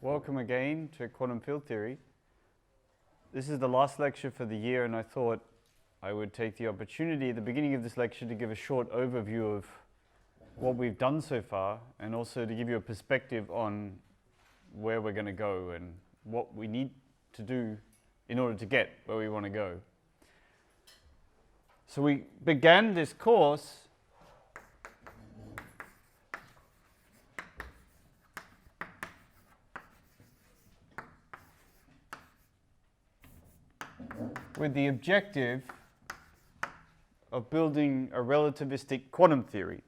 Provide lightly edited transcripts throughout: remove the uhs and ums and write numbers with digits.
Welcome again to quantum field theory. This is the last lecture for the year, and I thought I would take the opportunity at the beginning of this lecture to give a short overview of what we've done so far, and also to give you a perspective on where we're going to go and what we need to do in order to get where we want to go. So we began this course with the objective of building a relativistic quantum theory.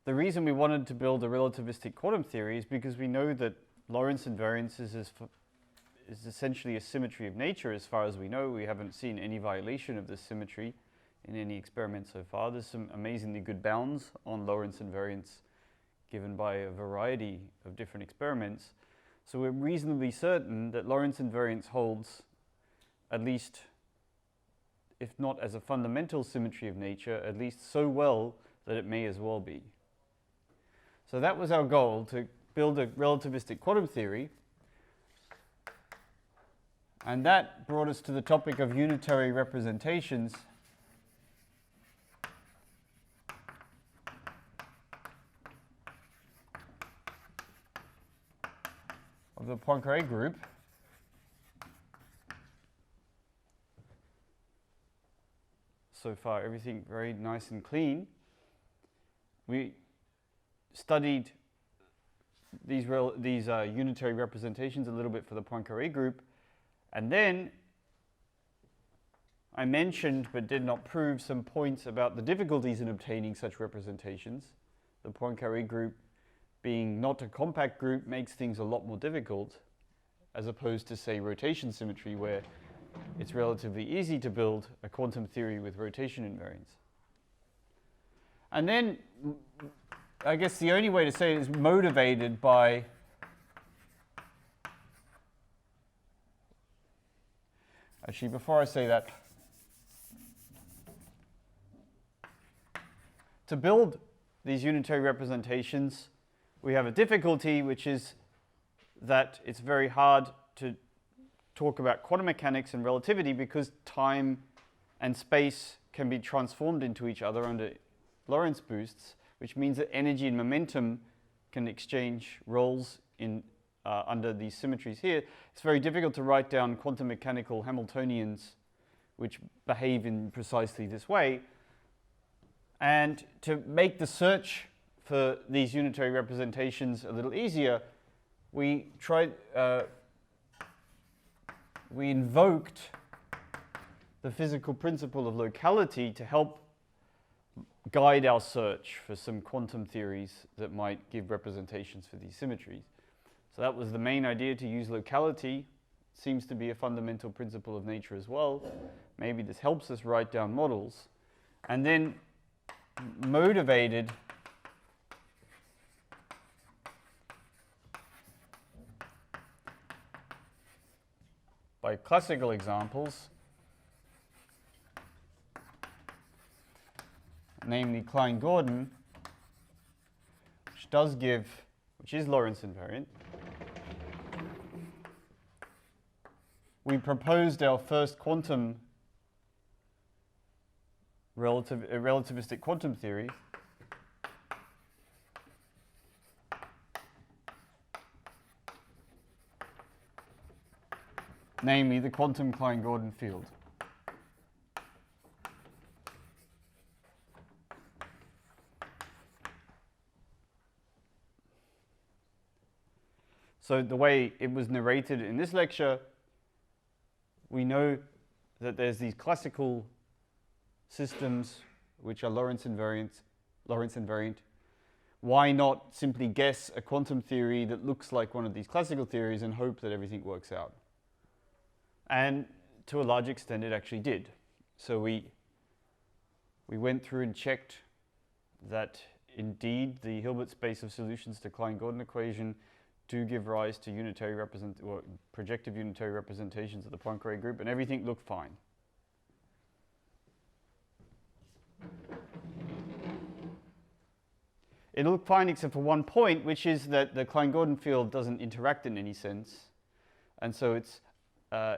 The reason we wanted to build a relativistic quantum theory is because we know that Lorentz invariance is essentially a symmetry of nature as far as we know. We haven't seen any violation of this symmetry in any experiment so far. There's some amazingly good bounds on Lorentz invariance given by a variety of different experiments. So we're reasonably certain that Lorentz invariance holds, at least, if not as a fundamental symmetry of nature, at least so well that it may as well be. So that was our goal, to build a relativistic quantum theory. And that brought us to the topic of unitary representations of the Poincare group. So far, everything very nice and clean. We studied these unitary representations a little bit for the Poincare group, and then I mentioned but did not prove some points about the difficulties in obtaining such representations. The Poincare group, being not a compact group, makes things a lot more difficult, as opposed to, say, rotation symmetry, where it's relatively easy to build a quantum theory with rotation invariance. And then, I guess the only way to say it is motivated by actually, before I say that, to build these unitary representations, we have a difficulty, which is that it's very hard to talk about quantum mechanics and relativity because time and space can be transformed into each other under Lorentz boosts, which means that energy and momentum can exchange roles in under these symmetries here. It's very difficult to write down quantum mechanical Hamiltonians which behave in precisely this way. And to make the search for these unitary representations a little easier, we invoked the physical principle of locality to help guide our search for some quantum theories that might give representations for these symmetries. So that was the main idea, to use locality. It seems to be a fundamental principle of nature as well. Maybe this helps us write down models. And then motivated by classical examples, namely Klein-Gordon, which is Lorentz invariant. We proposed our first relativistic quantum theory, namely the quantum Klein-Gordon field. So the way it was narrated in this lecture, we know that there's these classical systems which are Lorentz invariant. Why not simply guess a quantum theory that looks like one of these classical theories and hope that everything works out? And to a large extent, it actually did. So we went through and checked that indeed the Hilbert space of solutions to Klein-Gordon equation do give rise to projective unitary representations of the Poincare group, and everything looked fine. It'll look fine except for one point, which is that the Klein-Gordon field doesn't interact in any sense. And so it's,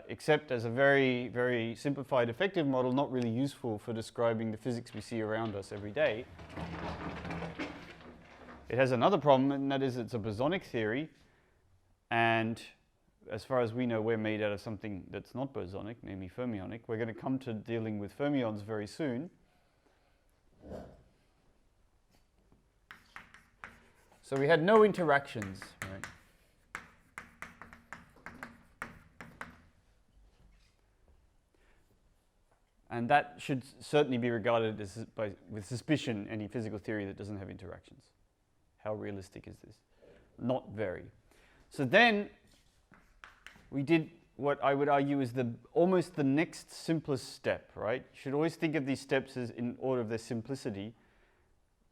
except as a very, very simplified effective model, not really useful for describing the physics we see around us every day. It has another problem, and that is it's a bosonic theory. And as far as we know, we're made out of something that's not bosonic, namely fermionic. We're going to come to dealing with fermions very soon. So we had no interactions, right? And that should certainly be regarded as with suspicion, any physical theory that doesn't have interactions. How realistic is this? Not very. So then we did what I would argue is almost the next simplest step, right? You should always think of these steps as in order of their simplicity.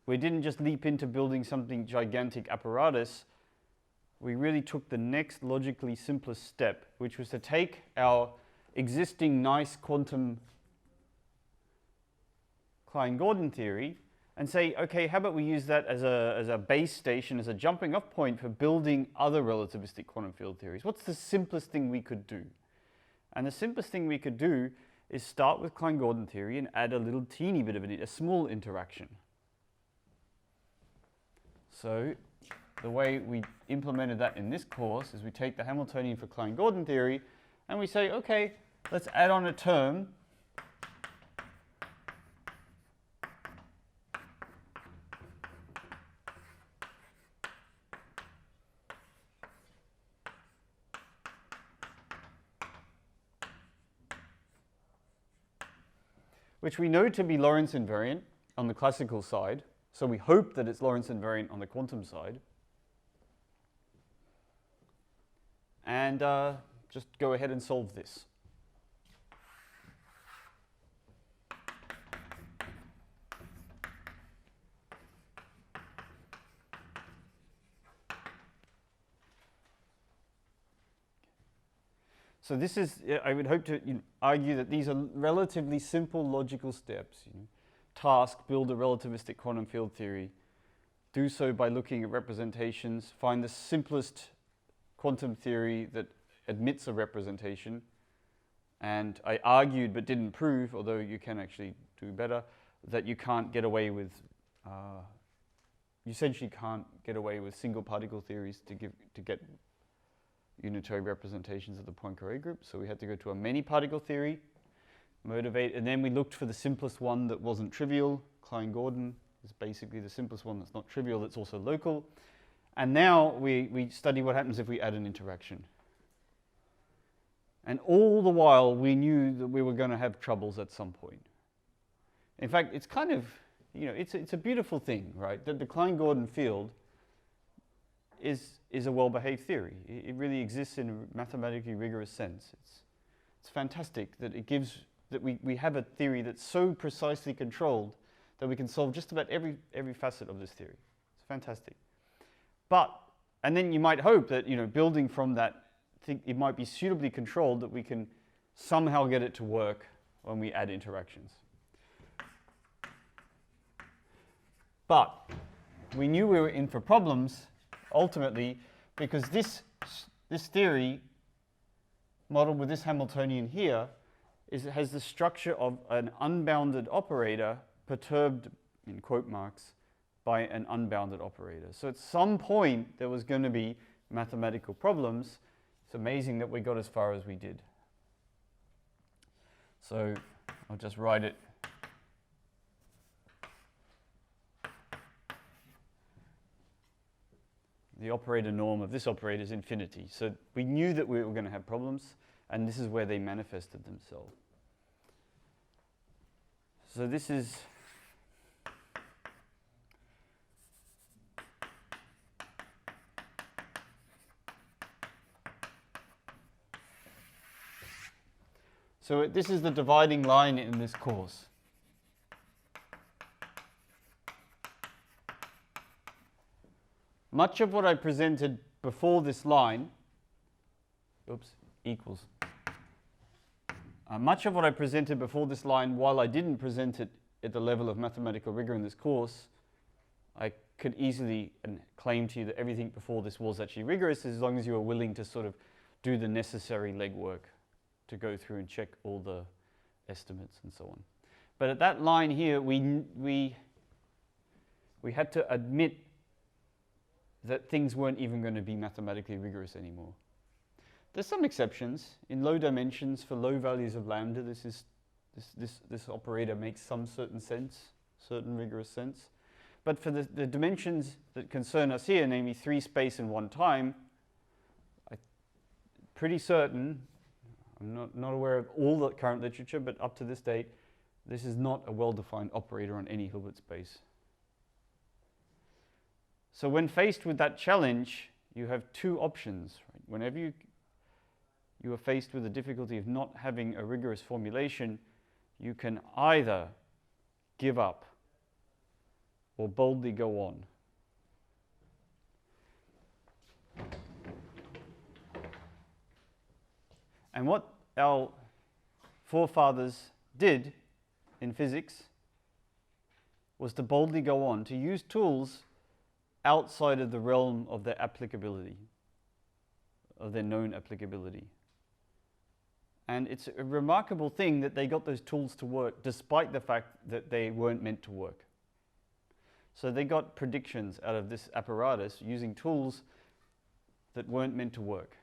We didn't just leap into building something gigantic apparatus. We really took the next logically simplest step, which was to take our existing nice quantum Klein-Gordon theory and say, okay, how about we use that as a base station, as a jumping off point for building other relativistic quantum field theories? What's the simplest thing we could do? And the simplest thing we could do is start with Klein-Gordon theory and add a little teeny bit of a small interaction. So the way we implemented that in this course is we take the Hamiltonian for Klein-Gordon theory and we say, okay, let's add on a term which we know to be Lorentz invariant on the classical side. So we hope that it's Lorentz invariant on the quantum side. And just go ahead and solve this. So this is, I would hope to argue that these are relatively simple logical steps. Task, build a relativistic quantum field theory. Do so by looking at representations. Find the simplest quantum theory that admits a representation. And I argued but didn't prove, although you can actually do better, that you can't get away with, you essentially can't get away with single particle theories to get unitary representations of the Poincare group. So we had to go to a many particle theory, motivate, and then we looked for the simplest one that wasn't trivial. Klein-Gordon is basically the simplest one that's not trivial, that's also local. And now we study what happens if we add an interaction. And all the while we knew that we were going to have troubles at some point. In fact, it's kind of, it's a beautiful thing, right? That the Klein-Gordon field is a well-behaved theory. It really exists in a mathematically rigorous sense. It's fantastic that it gives, that we have a theory that's so precisely controlled that we can solve just about every facet of this theory. It's fantastic. But, and then you might hope that, building from that, it might be suitably controlled that we can somehow get it to work when we add interactions. But we knew we were in for problems ultimately, because this theory, modeled with this Hamiltonian here, has the structure of an unbounded operator perturbed, in quote marks, by an unbounded operator. So at some point there was going to be mathematical problems. It's amazing that we got as far as we did. So I'll just write it. The operator norm of this operator is infinity. So we knew that we were going to have problems, and this is where they manifested themselves. So this is this is the dividing line in this course. Much of what I presented before this line, equals. Much of what I presented before this line, while I didn't present it at the level of mathematical rigor in this course, I could easily claim to you that everything before this was actually rigorous, as long as you were willing to sort of do the necessary legwork to go through and check all the estimates and so on. But at that line here, we had to admit that things weren't even going to be mathematically rigorous anymore. There's some exceptions. In low dimensions, for low values of lambda, this operator makes some certain sense, certain rigorous sense. But for the dimensions that concern us here, namely 3 space and 1 time, I'm pretty certain, I'm not aware of all the current literature, but up to this date, this is not a well-defined operator on any Hilbert space. So when faced with that challenge, you have 2 options. Right? Whenever you are faced with the difficulty of not having a rigorous formulation, you can either give up or boldly go on. And what our forefathers did in physics was to boldly go on, to use tools outside of the realm of their applicability, of their known applicability. And it's a remarkable thing that they got those tools to work despite the fact that they weren't meant to work. So they got predictions out of this apparatus using tools that weren't meant to work.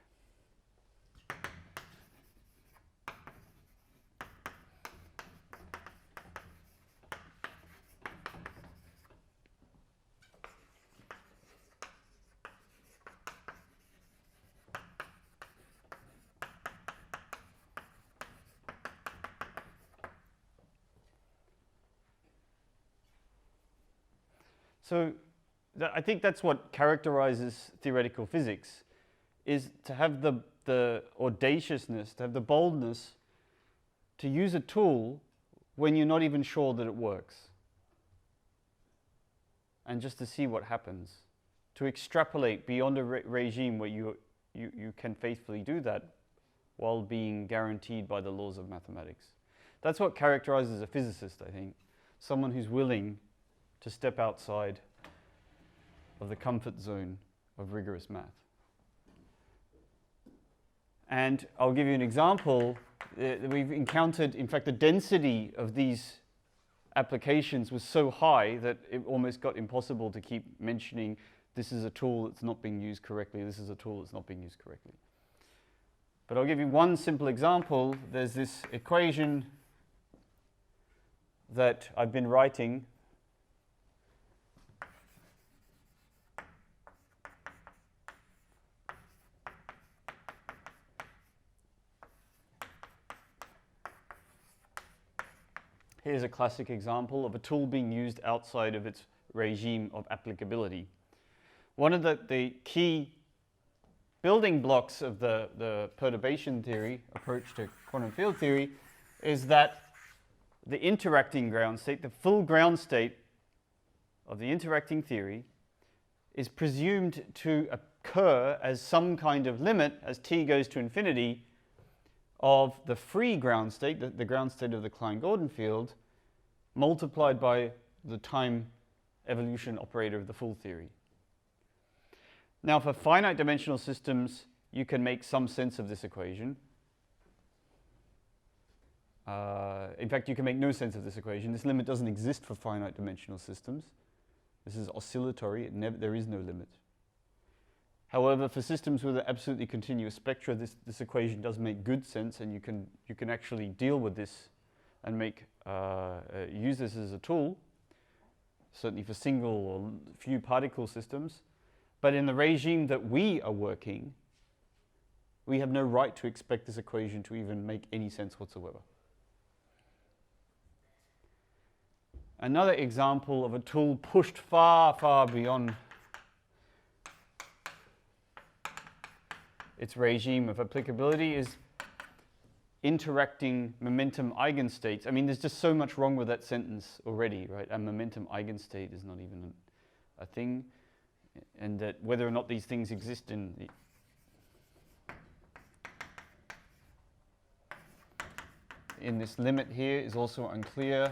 So I think that's what characterizes theoretical physics, is to have the audaciousness, to have the boldness to use a tool when you're not even sure that it works. And just to see what happens. To extrapolate beyond a regime where you can faithfully do that while being guaranteed by the laws of mathematics. That's what characterizes a physicist, I think. Someone who's willing to step outside of the comfort zone of rigorous math. And I'll give you an example. We've encountered, in fact, the density of these applications was so high that it almost got impossible to keep mentioning this is a tool that's not being used correctly, this is a tool that's not being used correctly. But I'll give you one simple example. There's this equation that I've been writing. Here's a classic example of a tool being used outside of its regime of applicability. One of the key building blocks of the perturbation theory approach to quantum field theory is that the interacting ground state, the full ground state of the interacting theory, is presumed to occur as some kind of limit as t goes to infinity of the free ground state, the ground state of the Klein-Gordon field, multiplied by the time evolution operator of the full theory. Now, for finite dimensional systems, you can make some sense of this equation. In fact, you can make no sense of this equation. This limit doesn't exist for finite dimensional systems. This is oscillatory. There is no limit. However, for systems with an absolutely continuous spectra, this equation does make good sense, and you can actually deal with this and use this as a tool, certainly for single or few particle systems. But in the regime that we are working, we have no right to expect this equation to even make any sense whatsoever. Another example of a tool pushed far, far beyond its regime of applicability is interacting momentum eigenstates. I mean, there's just so much wrong with that sentence already, right? A momentum eigenstate is not even a thing, and that whether or not these things exist in this limit here is also unclear.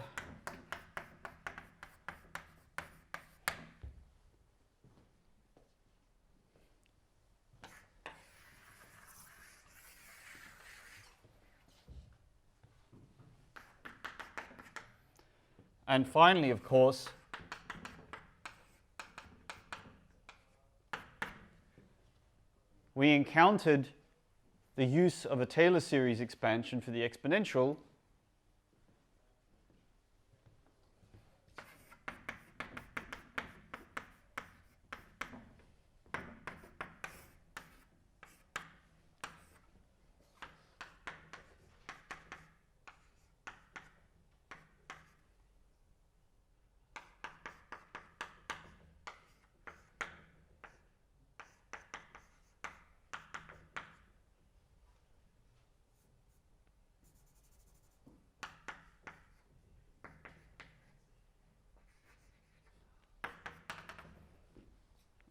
And finally, of course, we encountered the use of a Taylor series expansion for the exponential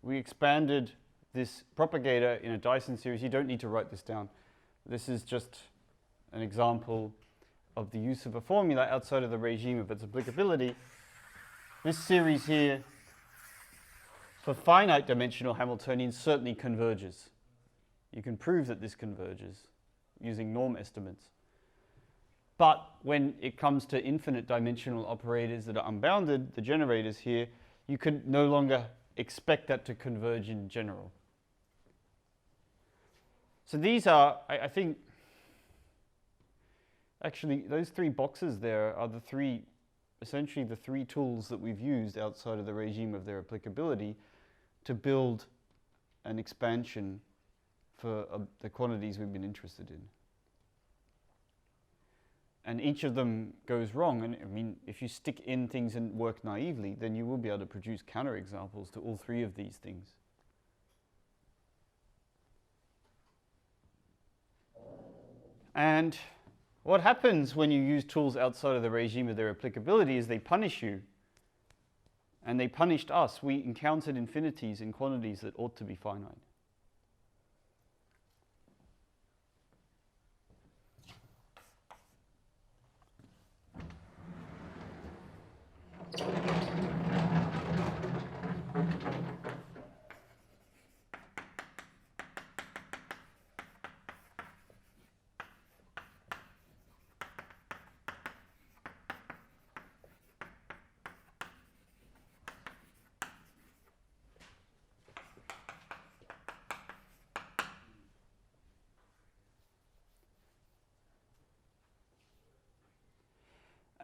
we expanded this propagator in a Dyson series. You don't need to write this down. This is just an example of the use of a formula outside of the regime of its applicability. This series here, for finite dimensional Hamiltonians, certainly converges. You can prove that this converges using norm estimates. But when it comes to infinite dimensional operators that are unbounded, the generators here, you can no longer expect that to converge in general. So these are, I think, actually those three boxes there are the three, essentially the three tools that we've used outside of the regime of their applicability to build an expansion for the quantities we've been interested in. And each of them goes wrong. And I mean, if you stick in things and work naively, then you will be able to produce counterexamples to all three of these things. And what happens when you use tools outside of the regime of their applicability is they punish you. And they punished us. We encountered infinities in quantities that ought to be finite.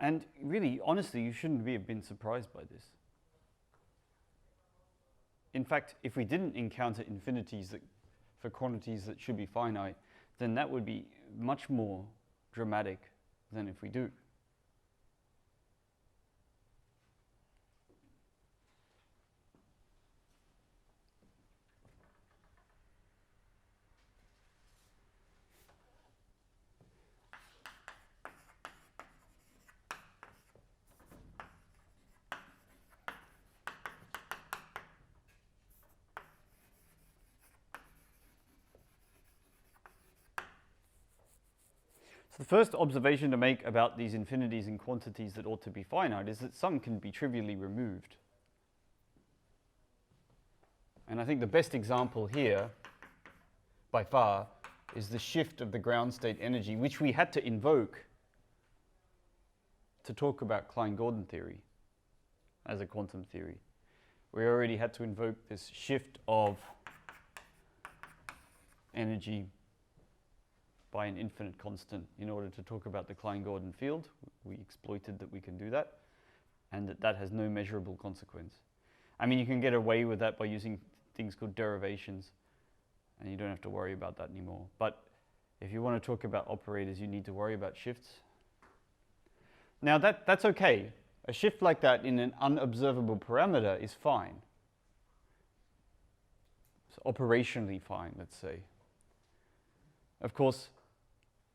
And really, honestly, you shouldn't have been surprised by this. In fact, if we didn't encounter infinities for quantities that should be finite, then that would be much more dramatic than if we do. So the first observation to make about these infinities in quantities that ought to be finite is that some can be trivially removed. And I think the best example here, by far, is the shift of the ground state energy, which we had to invoke to talk about Klein-Gordon theory as a quantum theory. We already had to invoke this shift of energy by an infinite constant in order to talk about the Klein-Gordon field. We exploited that we can do that, and that has no measurable consequence. I mean, you can get away with that by using things called derivations, and you don't have to worry about that anymore. But if you want to talk about operators, you need to worry about shifts. Now, that's okay. A shift like that in an unobservable parameter is fine. It's operationally fine, let's say. Of course,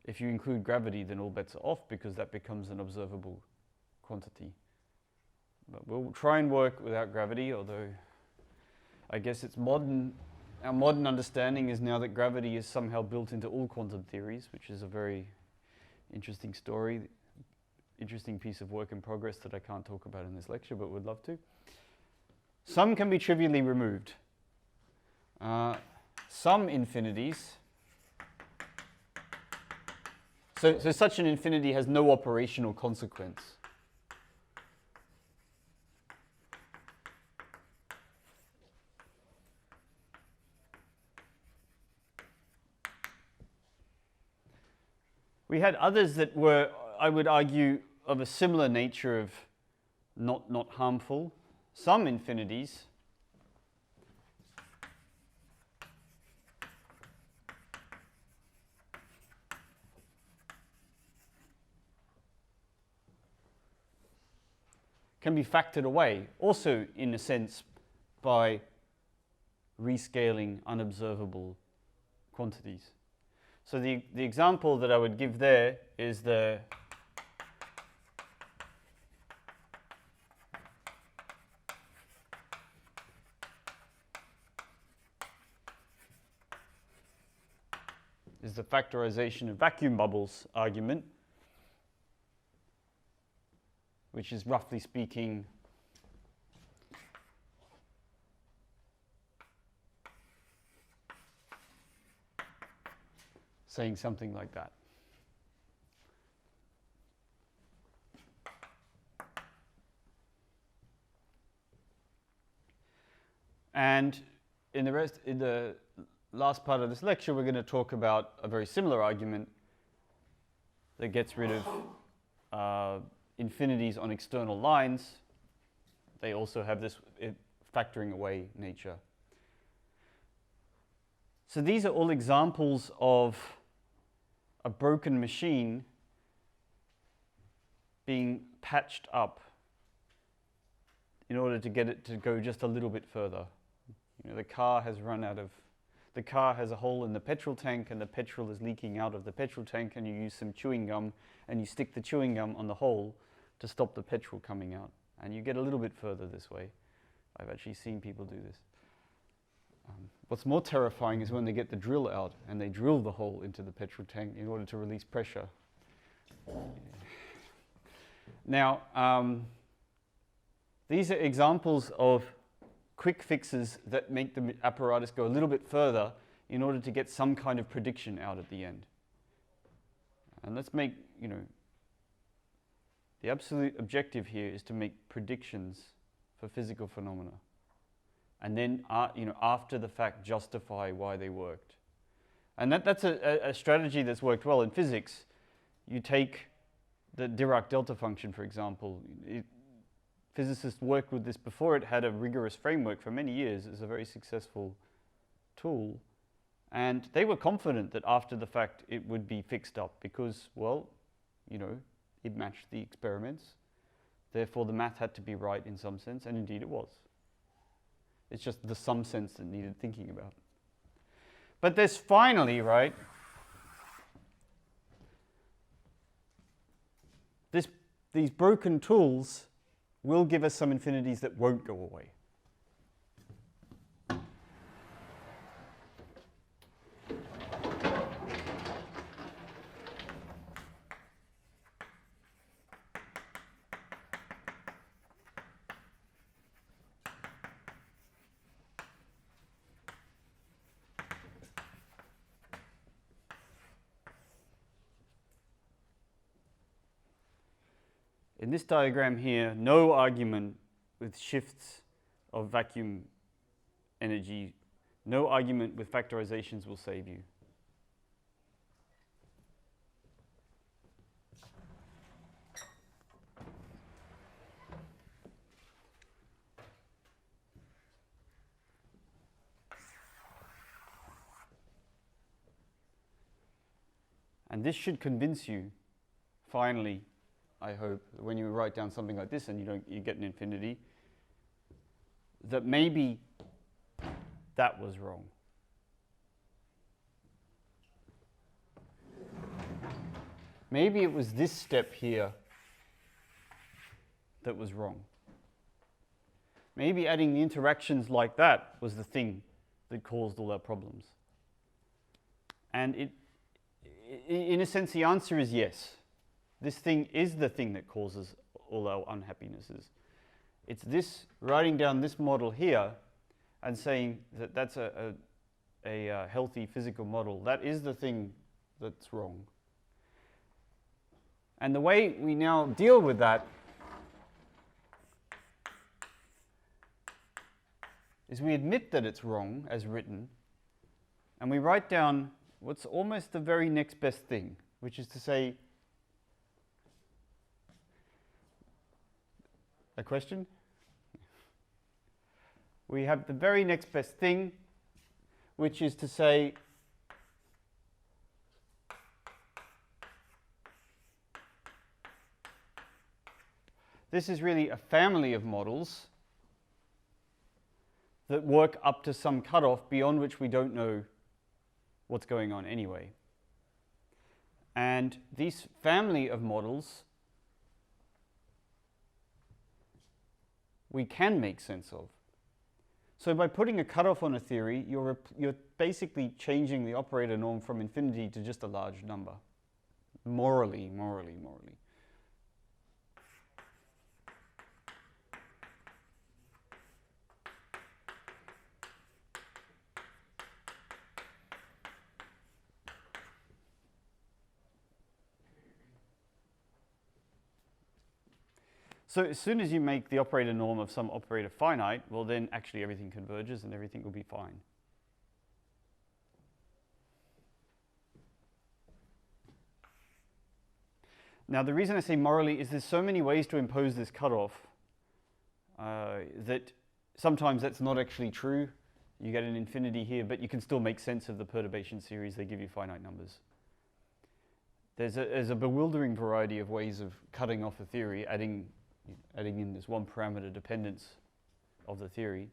if you include gravity, then all bets are off because that becomes an observable quantity. But we'll try and work without gravity, although I guess it's modern. Our modern understanding is now that gravity is somehow built into all quantum theories, which is a very interesting story, interesting piece of work in progress that I can't talk about in this lecture, but would love to. Some can be trivially removed. Some infinities. So such an infinity has no operational consequence. We had others that were, I would argue, of a similar nature of not harmful. Some infinities can be factored away, also in a sense by rescaling unobservable quantities. So the example that I would give there is the factorization of vacuum bubbles argument, which is roughly speaking saying something like that. And in the last part of this lecture, we're going to talk about a very similar argument that gets rid of infinities on external lines. They also have this factoring away nature. So these are all examples of a broken machine being patched up in order to get it to go just a little bit further. You know, the car has a hole in the petrol tank, and the petrol is leaking out of the petrol tank, and you use some chewing gum and you stick the chewing gum on the hole to stop the petrol coming out, and you get a little bit further this way. I've actually seen people do this. What's more terrifying is when they get the drill out and they drill the hole into the petrol tank in order to release pressure. Now, these are examples of quick fixes that make the apparatus go a little bit further in order to get some kind of prediction out at the end. And let's make, the absolute objective here is to make predictions for physical phenomena. And then, after the fact, justify why they worked. And that's a strategy that's worked well in physics. You take the Dirac delta function, for example. Physicists worked with this before it had a rigorous framework for many years. It was a very successful tool. And they were confident that after the fact it would be fixed up because, well, it matched the experiments. Therefore, the math had to be right in some sense, and indeed it was. It's just the some sense that needed thinking about. But there's finally, right, these broken tools will give us some infinities that won't go away. In this diagram here, no argument with shifts of vacuum energy, no argument with factorizations will save you. And this should convince you, finally, I hope, when you write down something like this and you get an infinity, that maybe that was wrong. Maybe it was this step here that was wrong. Maybe adding the interactions like that was the thing that caused all our problems. And in a sense, the answer is yes. This thing is the thing that causes all our unhappinesses. It's this, writing down this model here and saying that that's a healthy physical model. That is the thing that's wrong. And the way we now deal with that is we admit that it's wrong as written, and we write down what's almost the very next best thing, which is to say, a question? We have the very next best thing, which is to say, this is really a family of models that work up to some cutoff beyond which we don't know what's going on anyway. And this family of models we can make sense of. So by putting a cutoff on a theory, you're basically changing the operator norm from infinity to just a large number. Morally. So as soon as you make the operator norm of some operator finite, well then actually everything converges and everything will be fine. Now the reason I say morally is there's so many ways to impose this cutoff that sometimes that's not actually true. You get an infinity here, but you can still make sense of the perturbation series. They give you finite numbers. There's a bewildering variety of ways of cutting off a theory, adding in this one parameter dependence of the theory.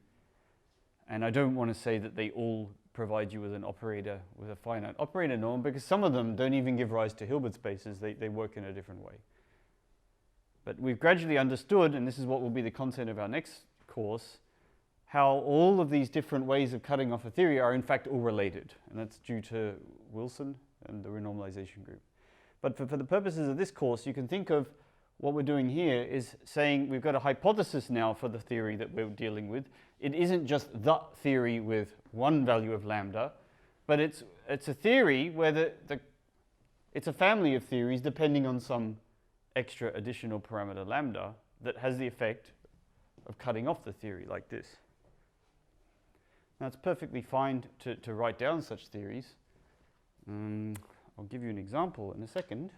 And I don't want to say that they all provide you with an operator with a finite operator norm, because some of them don't even give rise to Hilbert spaces. They work in a different way. But we've gradually understood, and this is what will be the content of our next course, how all of these different ways of cutting off a theory are in fact all related. And that's due to Wilson and the renormalization group. But for the purposes of this course, you can think of what we're doing here is saying we've got a hypothesis now for the theory that we're dealing with. It isn't just the theory with one value of lambda, but it's a theory where it's a family of theories depending on some extra additional parameter lambda that has the effect of cutting off the theory like this. Now it's perfectly fine to write down such theories. I'll give you an example in a second.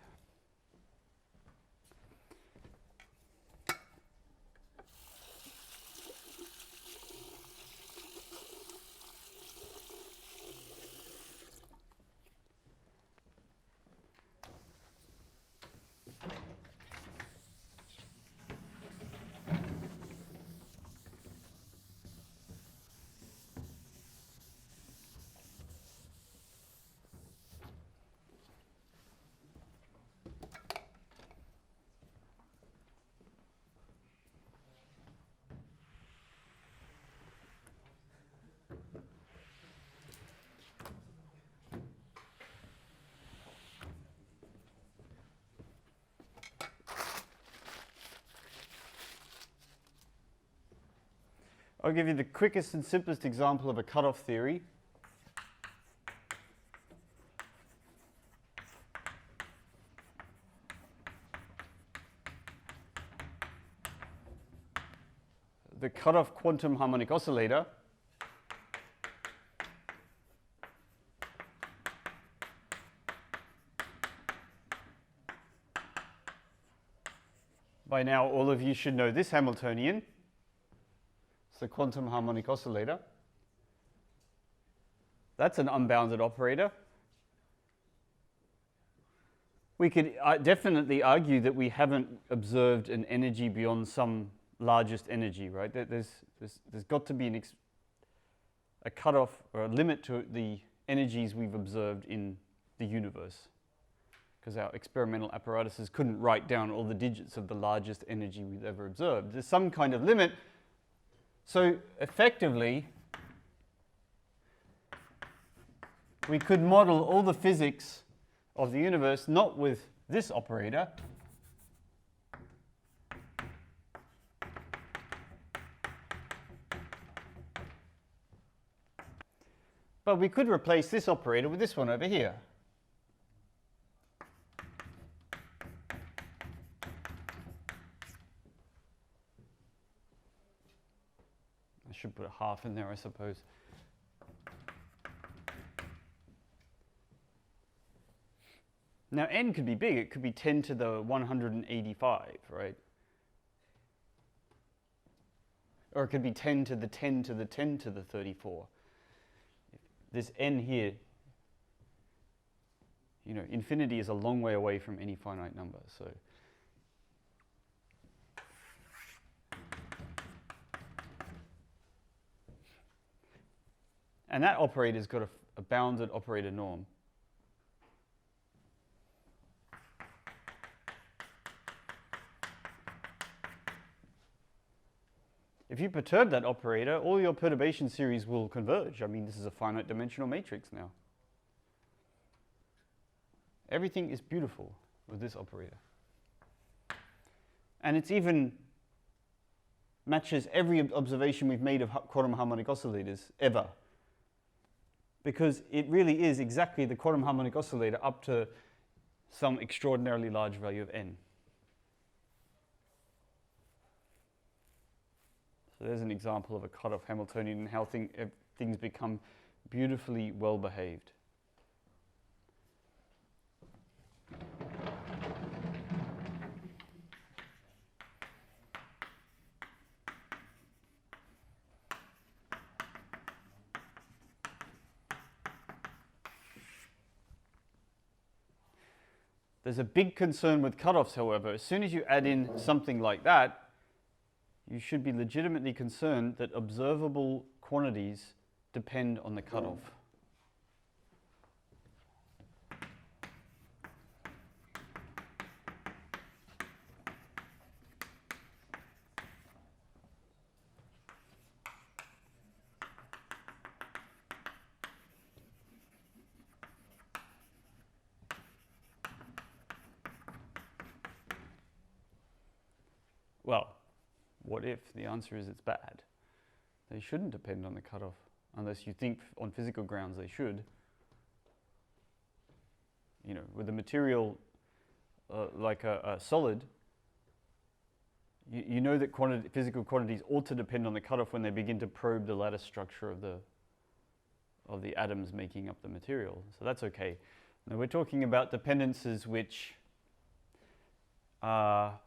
I'll give you the quickest and simplest example of a cutoff theory. The cutoff quantum harmonic oscillator. By now, all of you should know this Hamiltonian. It's the quantum harmonic oscillator. That's an unbounded operator. We could definitely argue that we haven't observed an energy beyond some largest energy, right? There's got to be a cutoff or a limit to the energies we've observed in the universe, because our experimental apparatuses couldn't write down all the digits of the largest energy we've ever observed. There's some kind of limit. So effectively, we could model all the physics of the universe not with this operator, but we could replace this operator with this one over here. I should put a half in there, I suppose. Now n could be big, it could be 10 to the 185, right? Or it could be 10 to the 10 to the 10 to the 34. This n here, you know, infinity is a long way away from any finite number, so. And that operator's got a bounded operator norm. If you perturb that operator, all your perturbation series will converge. I mean, this is a finite dimensional matrix now. Everything is beautiful with this operator. And it's even matches every observation we've made of quantum harmonic oscillators ever. Because it really is exactly the quantum harmonic oscillator up to some extraordinarily large value of n. So there's an example of a cutoff Hamiltonian and how things become beautifully well behaved. There's a big concern with cutoffs, however. As soon as you add in something like that, you should be legitimately concerned that observable quantities depend on the cutoff. Well, what if? The answer is it's bad. They shouldn't depend on the cutoff, unless you think on physical grounds they should. You know, with a material like a solid, you know that physical quantities ought to depend on the cutoff when they begin to probe the lattice structure of the atoms making up the material. So that's okay. Now we're talking about dependences which are,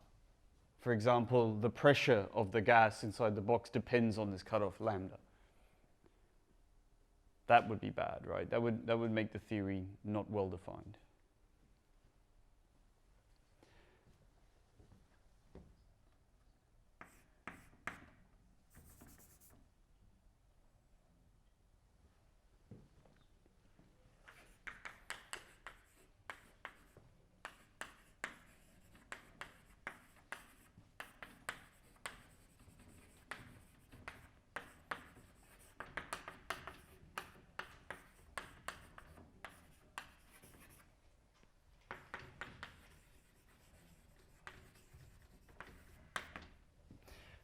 for example, the pressure of the gas inside the box depends on this cutoff lambda. That would be bad, right? That would make the theory not well defined.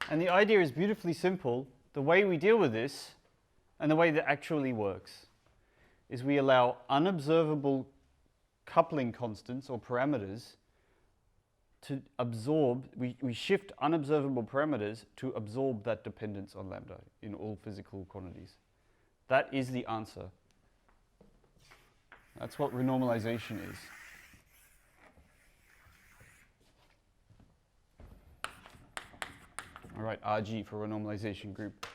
And the idea is beautifully simple. The way we deal with this, and the way that actually works, is we allow unobservable coupling constants or parameters to absorb, we shift unobservable parameters to absorb that dependence on lambda in all physical quantities. That is the answer. That's what renormalization is. All right, RG for renormalization group.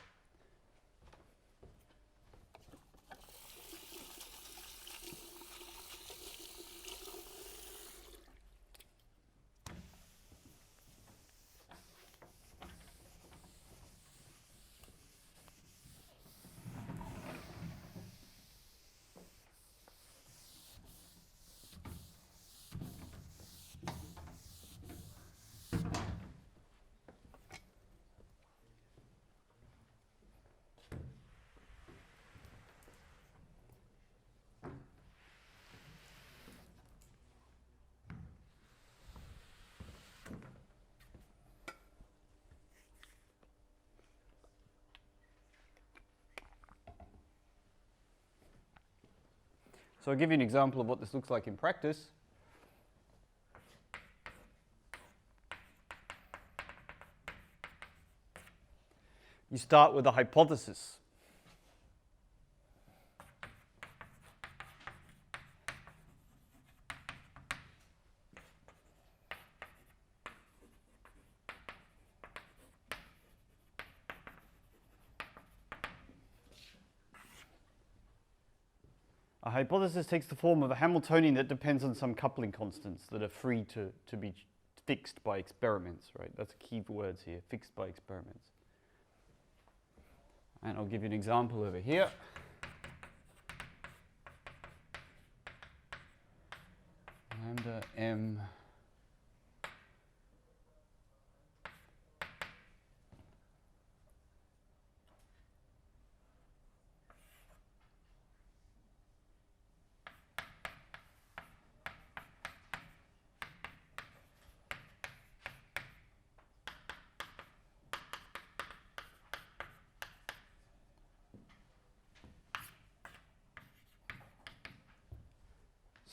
So I'll give you an example of what this looks like in practice. You start with a hypothesis. A hypothesis takes the form of a Hamiltonian that depends on some coupling constants that are free to be fixed by experiments, right? That's key words here, fixed by experiments. And I'll give you an example over here. Lambda m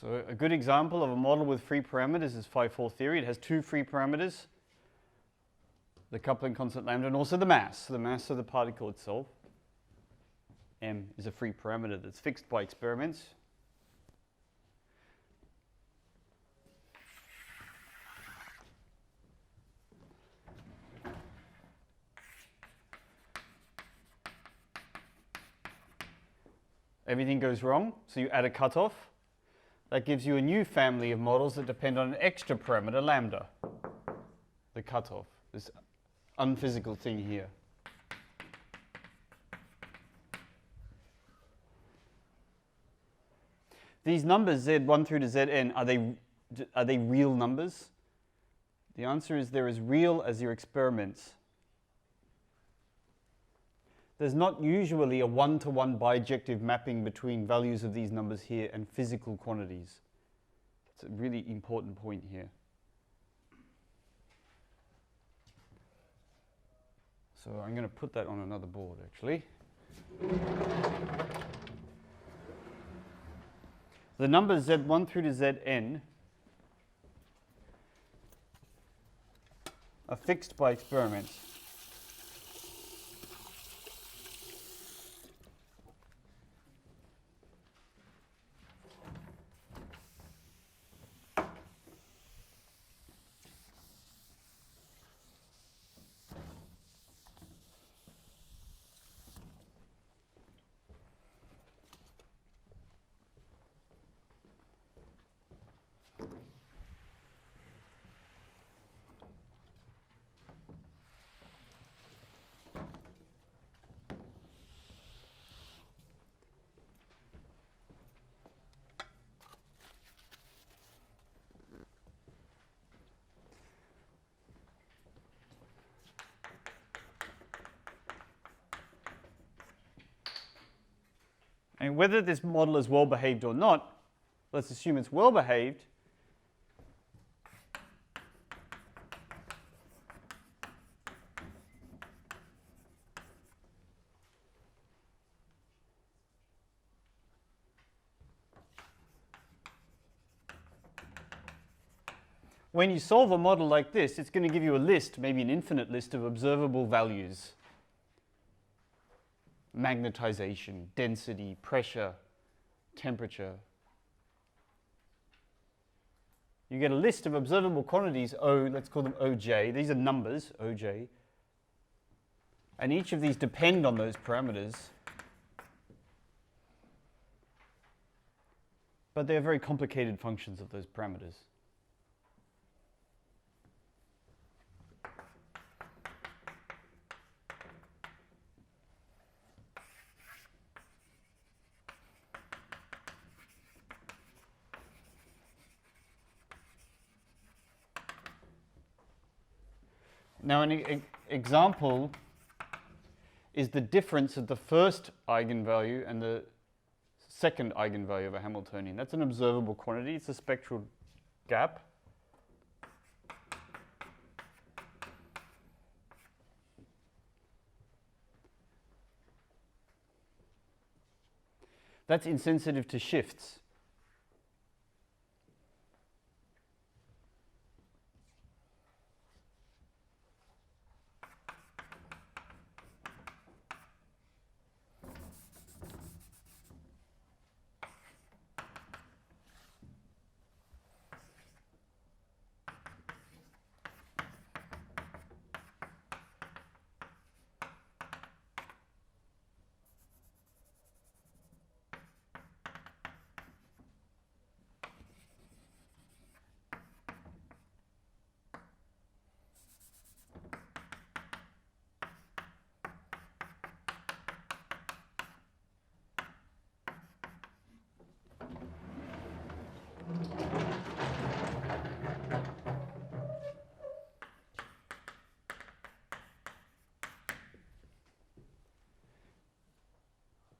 So a good example of a model with free parameters is phi-4 theory. It has two free parameters, the coupling constant lambda and also the mass of the particle itself. M is a free parameter that's fixed by experiments. Everything goes wrong, so you add a cutoff. That gives you a new family of models that depend on an extra parameter, lambda, the cutoff, this unphysical thing here. These numbers, Z1 through to Zn, are they real numbers? The answer is they're as real as your experiments. There's not usually a one-to-one bijective mapping between values of these numbers here and physical quantities. It's a really important point here. So I'm going to put that on another board, actually. The numbers Z1 through to Zn are fixed by experiments. And whether this model is well behaved or not, let's assume it's well behaved. When you solve a model like this, it's going to give you a list, maybe an infinite list of observable values. Magnetization, density, pressure, temperature. You get a list of observable quantities, O, let's call them Oj. These are numbers, Oj. And each of these depend on those parameters. But they're very complicated functions of those parameters. Now, an example is the difference of the first eigenvalue and the second eigenvalue of a Hamiltonian. That's an observable quantity. It's a spectral gap. That's insensitive to shifts.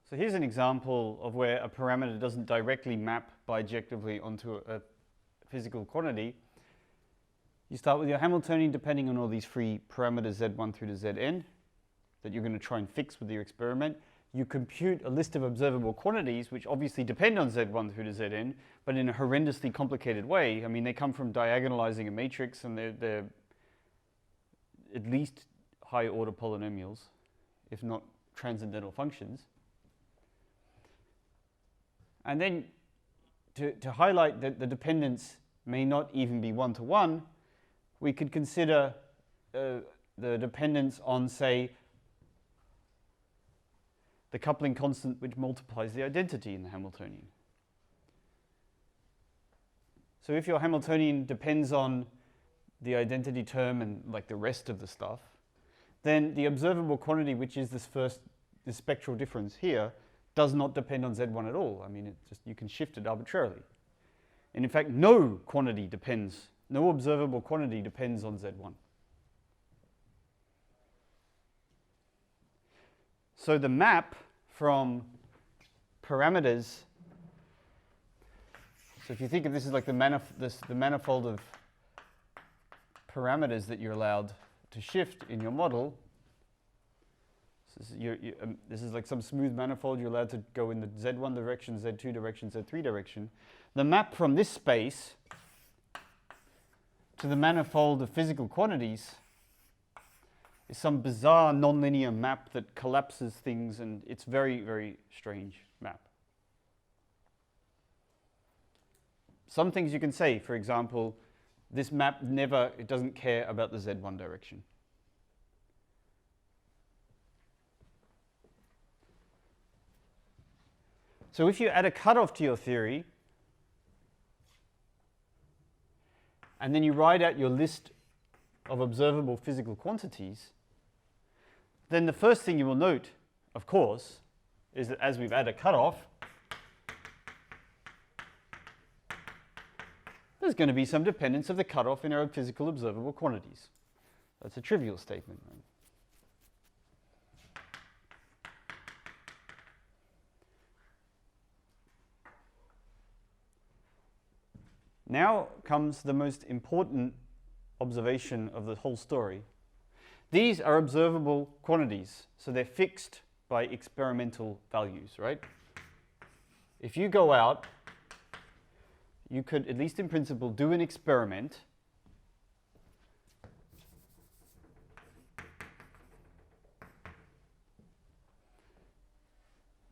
So here's an example of where a parameter doesn't directly map bijectively onto a physical quantity. You start with your Hamiltonian depending on all these free parameters z1 through to zn that you're going to try and fix with your experiment. You compute a list of observable quantities which obviously depend on z1 through to zn, but in a horrendously complicated way. I mean, they come from diagonalizing a matrix, and they're at least high order polynomials, if not transcendental functions. And then to highlight that the dependence may not even be one-to-one, we could consider the dependence on, say, the coupling constant which multiplies the identity in the Hamiltonian. So if your Hamiltonian depends on the identity term and like the rest of the stuff, then the observable quantity, which is this spectral difference here, does not depend on z1 at all. I mean, you can shift it arbitrarily. And in fact, no observable quantity depends on z1. So the map from parameters, so if you think of this as like the manifold of parameters that you're allowed to shift in your model, this is like some smooth manifold. You're allowed to go in the z1 direction, z2 direction, z3 direction. The map from this space to the manifold of physical quantities is some bizarre nonlinear map that collapses things, and it's very, very strange map. Some things you can say, for example, this map it doesn't care about the z1 direction. So if you add a cutoff to your theory, and then you write out your list of observable physical quantities, then the first thing you will note, of course, is that as we've added a cutoff, there's going to be some dependence of the cutoff in our physical observable quantities. That's a trivial statement, right? Now comes the most important observation of the whole story. These are observable quantities, so they're fixed by experimental values, right? If you go out, you could, at least in principle, do an experiment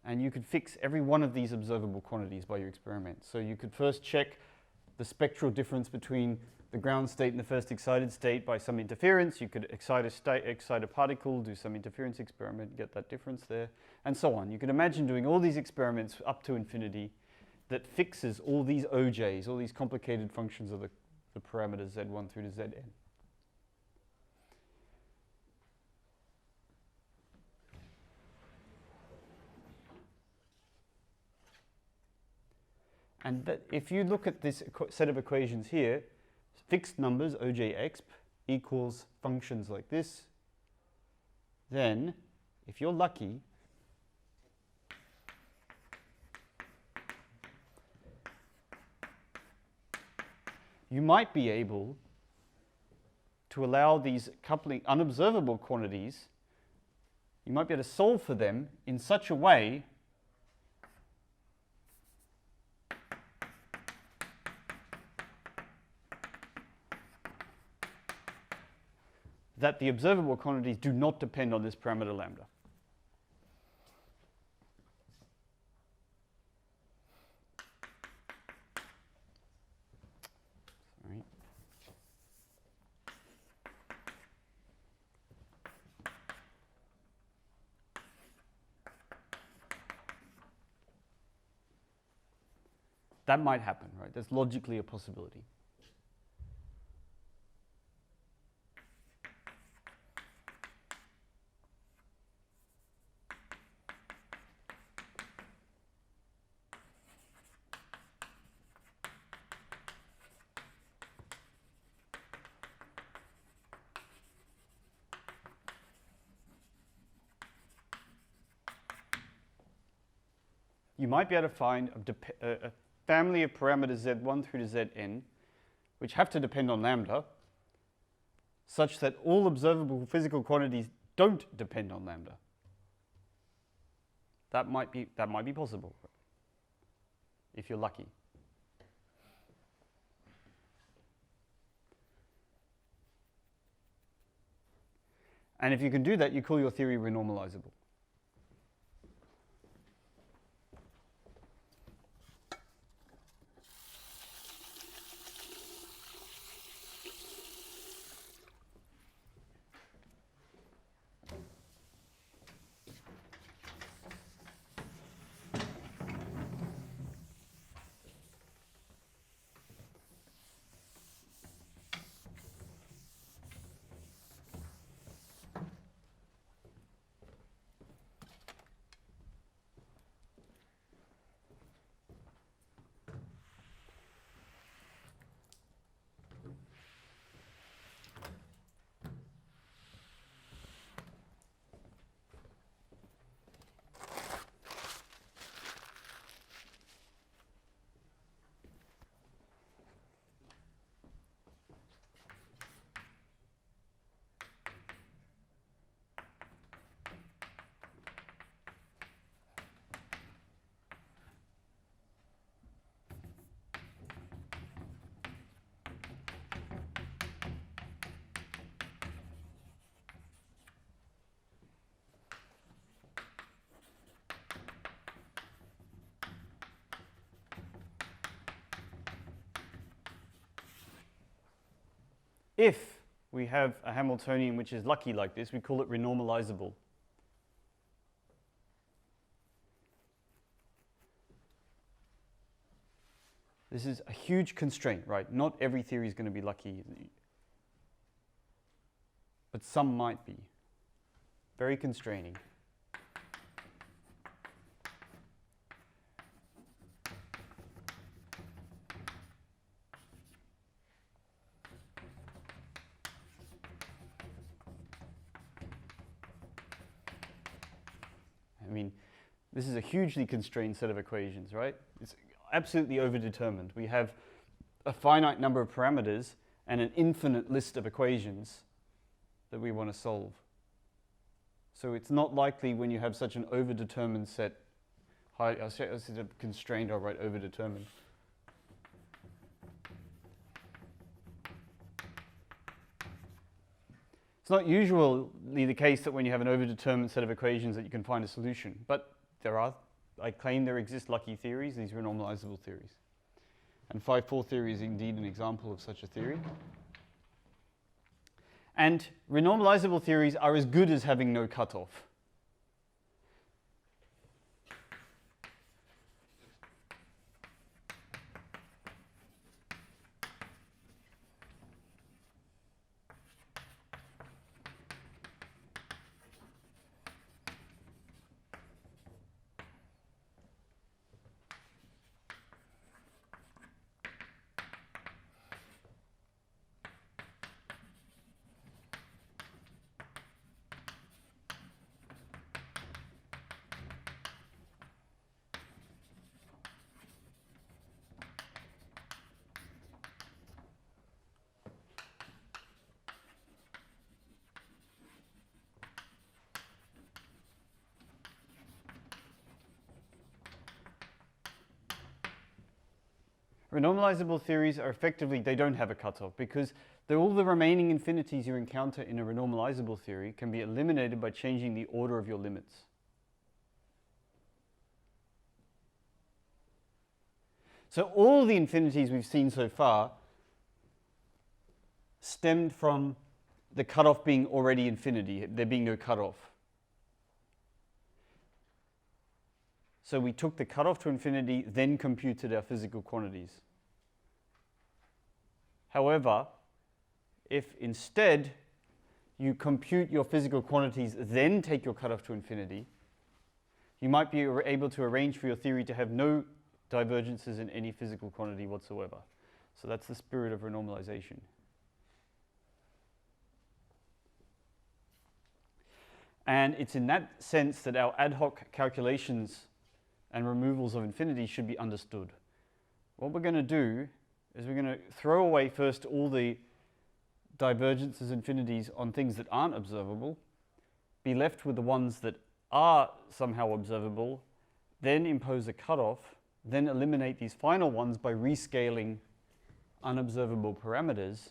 and you could fix every one of these observable quantities by your experiment. So you could first check the spectral difference between the ground state and the first excited state by some interference. You could excite a particle, do some interference experiment, get that difference there, and so on. You could imagine doing all these experiments up to infinity that fixes all these OJs, all these complicated functions of the parameters z1 through to zn. And that if you look at this set of equations here, fixed numbers, OJX, equals functions like this, then, if you're lucky, you might be able to allow these coupling unobservable quantities, you might be able to solve for them in such a way that the observable quantities do not depend on this parameter lambda. All right. That might happen, right? That's logically a possibility. you might be able to find a family of parameters z1 through to zn, which have to depend on lambda, such that all observable physical quantities don't depend on lambda. That might be possible, if you're lucky. And if you can do that, you call your theory renormalizable. If we have a Hamiltonian which is lucky like this, we call it renormalizable. This is a huge constraint, right? Not every theory is going to be lucky, but some might be. Very constraining. I mean, this is a hugely constrained set of equations, right? It's absolutely overdetermined. We have a finite number of parameters and an infinite list of equations that we want to solve. So it's not likely when you have such an overdetermined set, instead of constrained, I'll write overdetermined. It's not usually the case that when you have an overdetermined set of equations that you can find a solution, but there are. I claim there exist lucky theories. These are renormalizable theories. And 5-4 theory is indeed an example of such a theory. And renormalizable theories are as good as having no cutoff. Renormalizable theories are effectively, they don't have a cutoff because all the remaining infinities you encounter in a renormalizable theory can be eliminated by changing the order of your limits. So all the infinities we've seen so far stemmed from the cutoff being already infinity, there being no cutoff. So we took the cutoff to infinity, then computed our physical quantities. However, if instead you compute your physical quantities, then take your cutoff to infinity, you might be able to arrange for your theory to have no divergences in any physical quantity whatsoever. So that's the spirit of renormalization. And it's in that sense that our ad hoc calculations and removals of infinity should be understood. What we're going to do is we're going to throw away first all the divergences, infinities on things that aren't observable, be left with the ones that are somehow observable, then impose a cutoff, then eliminate these final ones by rescaling unobservable parameters,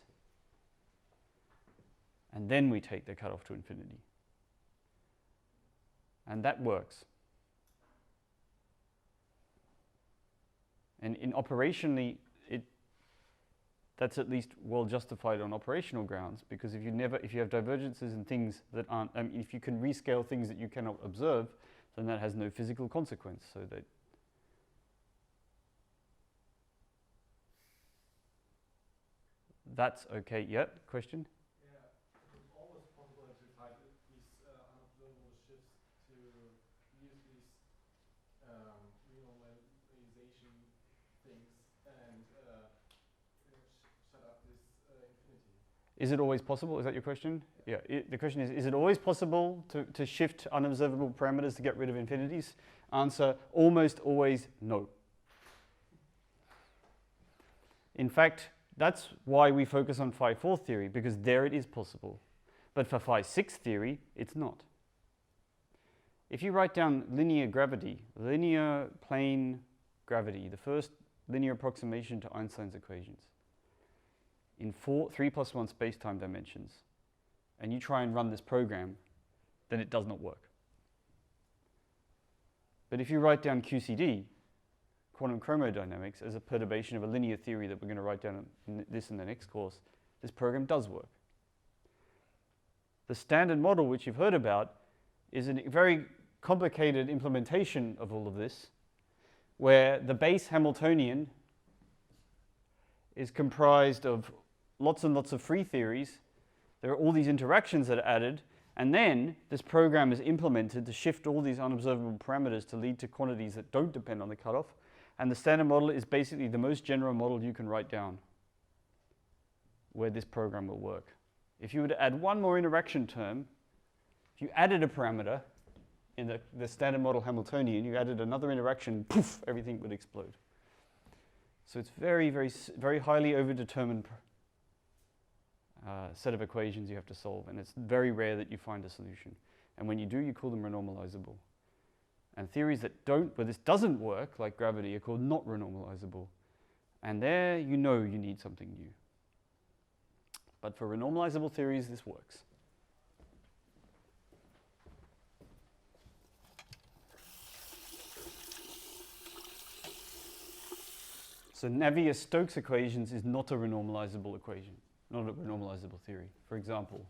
and then we take the cutoff to infinity. And that works. And operationally, that's at least well justified on operational grounds, because if you have divergences in things that aren't, if you can rescale things that you cannot observe, then that has no physical consequence. So that that's okay. Yeah, question? Yeah, it's always possible to find these unobservable shifts to use these renormalization things and shut up this infinity. Is it always possible? Is that your question? Yeah. The question is it always possible to shift unobservable parameters to get rid of infinities? Answer, almost always no. In fact, that's why we focus on phi-4 theory, because there it is possible. But for phi-6 theory, it's not. If you write down linear gravity, linear plane gravity, the first linear approximation to Einstein's equations, in 3+1 space-time dimensions, and you try and run this program, then it does not work. But if you write down QCD, quantum chromodynamics, as a perturbation of a linear theory that we're going to write down in the next course, this program does work. The standard model, which you've heard about, is a very complicated implementation of all of this, where the base Hamiltonian is comprised of lots and lots of free theories. There are all these interactions that are added, and then this program is implemented to shift all these unobservable parameters to lead to quantities that don't depend on the cutoff. And the standard model is basically the most general model you can write down where this program will work. If you were to add one more interaction term, if you added a parameter in the standard model Hamiltonian, you added another interaction, poof, everything would explode. So it's very, very, very highly overdetermined set of equations you have to solve, and it's very rare that you find a solution. And when you do, you call them renormalizable. And theories that don't, where this doesn't work, like gravity, are called not renormalizable. And there you know you need something new. But for renormalizable theories, this works. So Navier-Stokes equations is not a renormalizable equation, not a renormalizable theory. For example,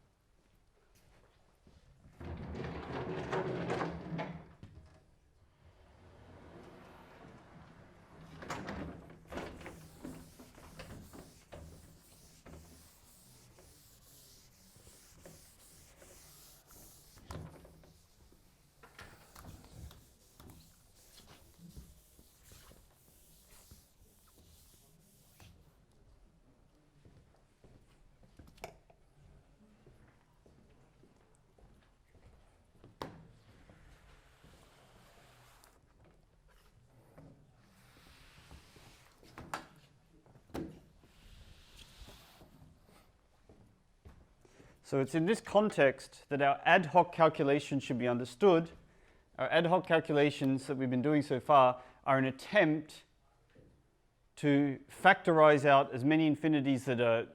so it's in this context that our ad hoc calculations should be understood. Our ad hoc calculations that we've been doing so far are an attempt to factorize out as many infinities that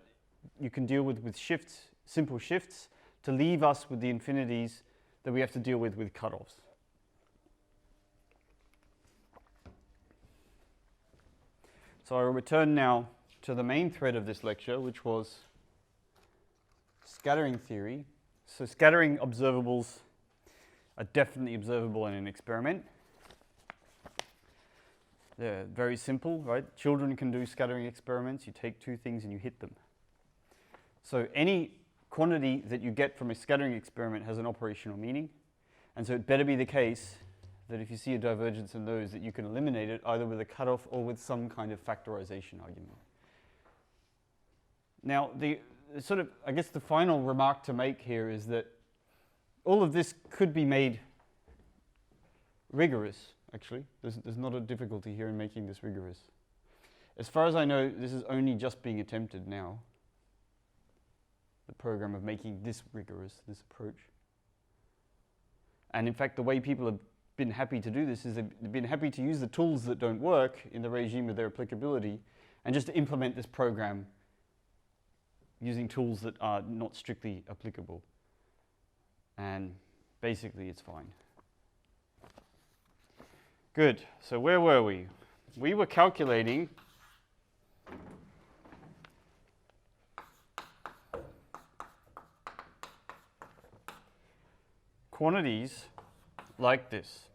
you can deal with shifts, simple shifts, to leave us with the infinities that we have to deal with cutoffs. So I will return now to the main thread of this lecture, which was scattering theory. So scattering observables are definitely observable in an experiment. They're very simple, right? Children can do scattering experiments. You take two things and you hit them. So any quantity that you get from a scattering experiment has an operational meaning. And so it better be the case that if you see a divergence in those, that you can eliminate it either with a cutoff or with some kind of factorization argument. Now, I guess the final remark to make here is that all of this could be made rigorous. actually. There's not a difficulty here in making this rigorous. As far as I know, this is only just being attempted now. The program of making this rigorous, this approach. And in fact, the way people have been happy to do this is they've been happy to use the tools that don't work in the regime of their applicability and just to implement this program using tools that are not strictly applicable. And basically, it's fine. Good. So where were we? We were calculating quantities like this.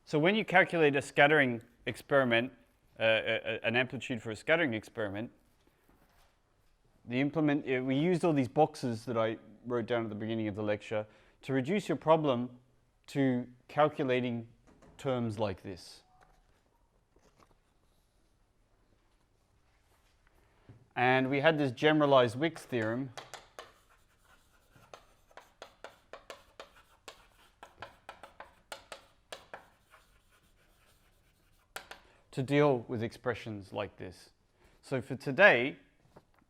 So when you calculate a scattering experiment, an amplitude for a scattering experiment, we used all these boxes that I wrote down at the beginning of the lecture to reduce your problem to calculating terms like this. And we had this generalized Wick's theorem to deal with expressions like this. So for today,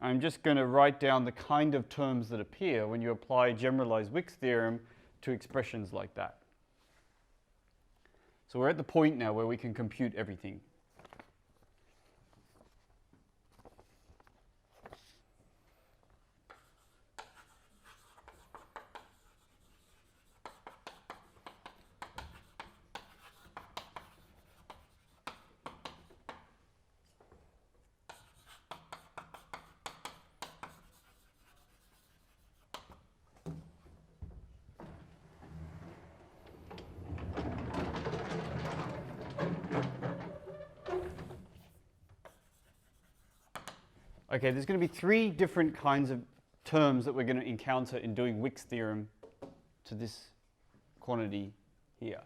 I'm just going to write down the kind of terms that appear when you apply generalized Wick's theorem to expressions like that. So we're at the point now where we can compute everything. Okay, there's going to be three different kinds of terms that we're going to encounter in doing Wick's theorem to this quantity here.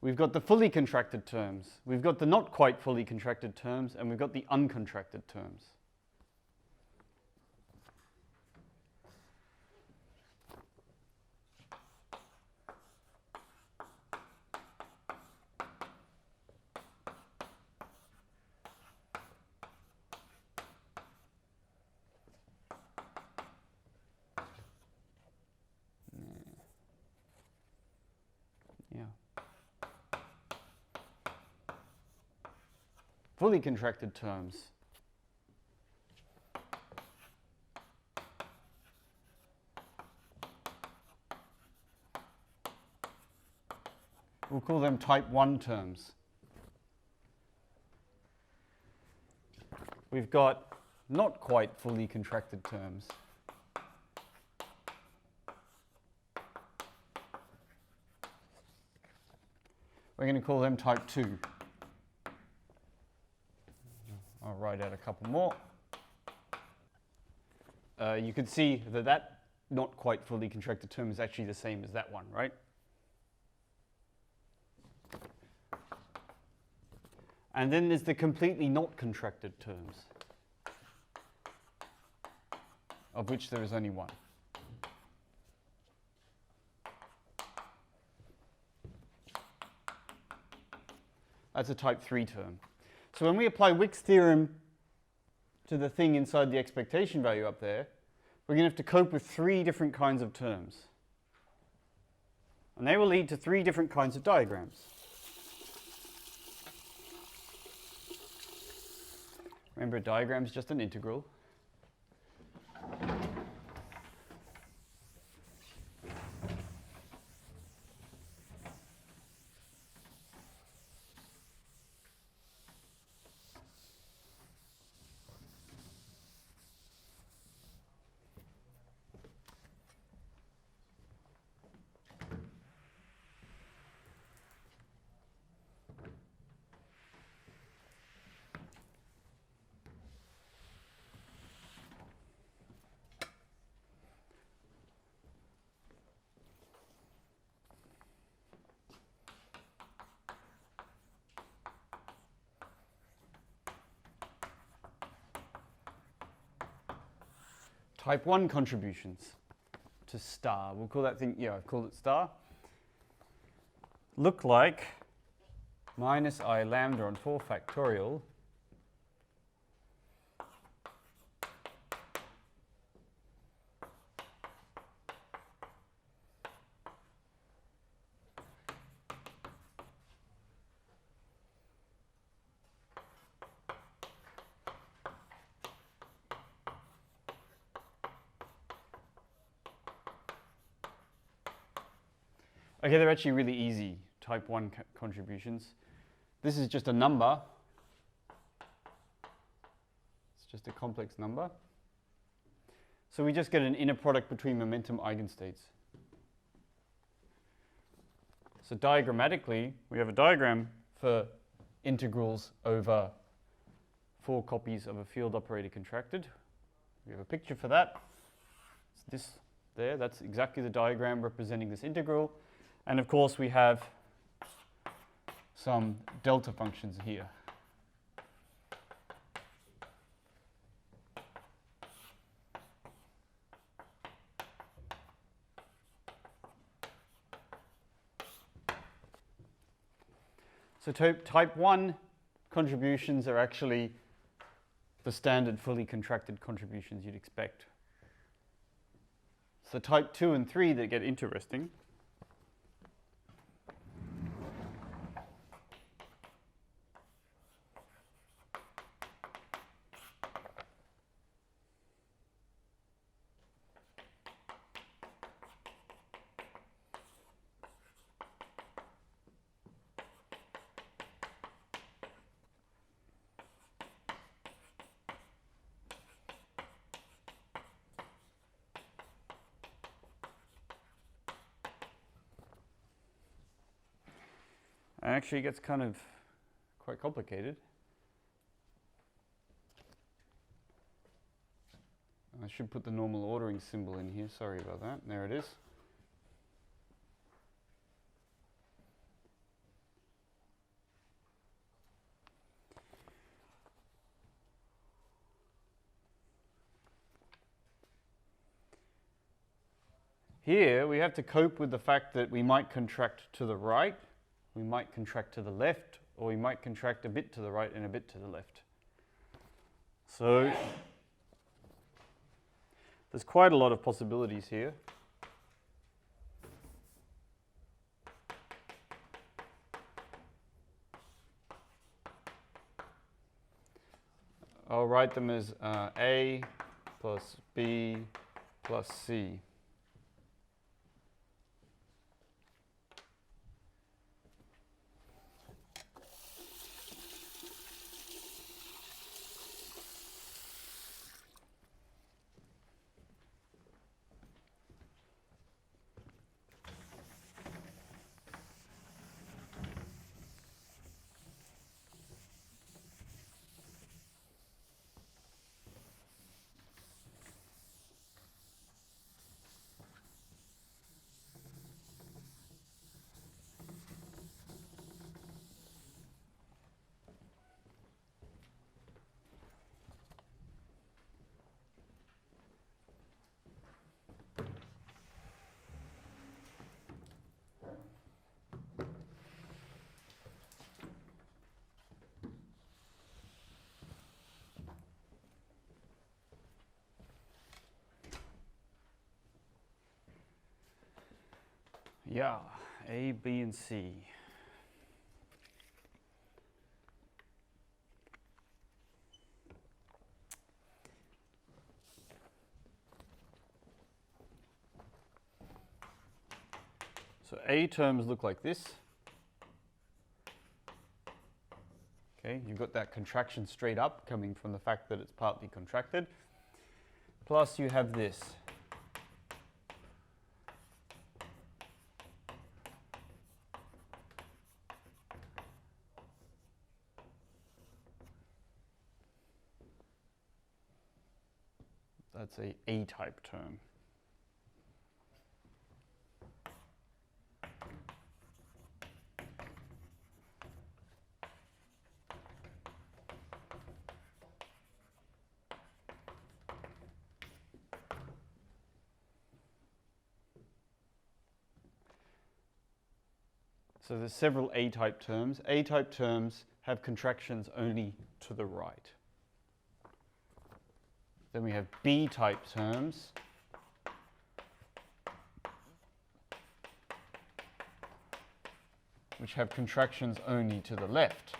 We've got the fully contracted terms, we've got the not quite fully contracted terms, and we've got the uncontracted terms. Yeah. Fully contracted terms. We'll call them type 1 terms. We've got not quite fully contracted terms. We're going to call them type 2. I'll write out a couple more. You can see that that not quite fully contracted term is actually the same as that one, right? And then there's the completely not contracted terms, of which there is only one. That's a type 3 term. So when we apply Wick's theorem to the thing inside the expectation value up there, we're going to have to cope with three different kinds of terms. And they will lead to three different kinds of diagrams. Remember, a diagram is just an integral. type 1 contributions to star. We'll call that thing, yeah, I've called it star. Look like minus I lambda on 4 factorial Okay, they're actually really easy, type 1 contributions. This is just a number. It's just a complex number. So we just get an inner product between momentum eigenstates. So diagrammatically, we have a diagram for integrals over 4 copies of a field operator contracted. We have a picture for that. It's this there, that's exactly the diagram representing this integral. And of course we have some delta functions here. So type 1 contributions are actually the standard fully contracted contributions you'd expect. So type 2 and 3 that get interesting. And actually it gets kind of quite complicated. I should put the normal ordering symbol in here, sorry about that. There it is. Here we have to cope with the fact that we might contract to the right, we might contract to the left, or we might contract a bit to the right and a bit to the left. So there's quite a lot of possibilities here. I'll write them as A plus B plus C. Yeah, A, B, and C. So A terms look like this. Okay, you've got that contraction straight up coming from the fact that it's partly contracted. Plus you have this. That's a A-type term. So there's several A-type terms. A-type terms have contractions only to the right. Then we have B-type terms. Which have contractions only to the left.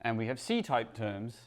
And we have C-type terms.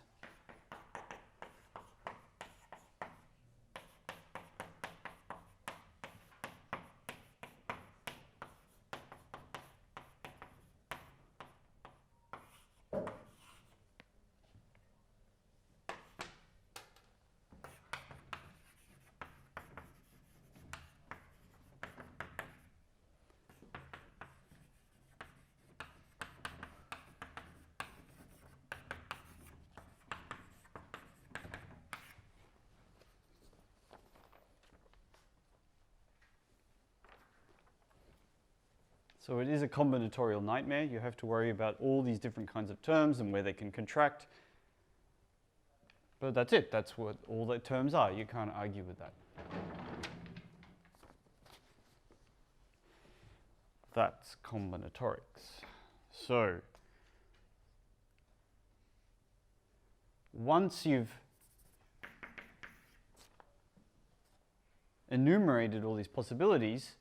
So it is a combinatorial nightmare. You have to worry about all these different kinds of terms and where they can contract. But that's it. That's what all the terms are. You can't argue with that. That's combinatorics. So once you've enumerated all these possibilities,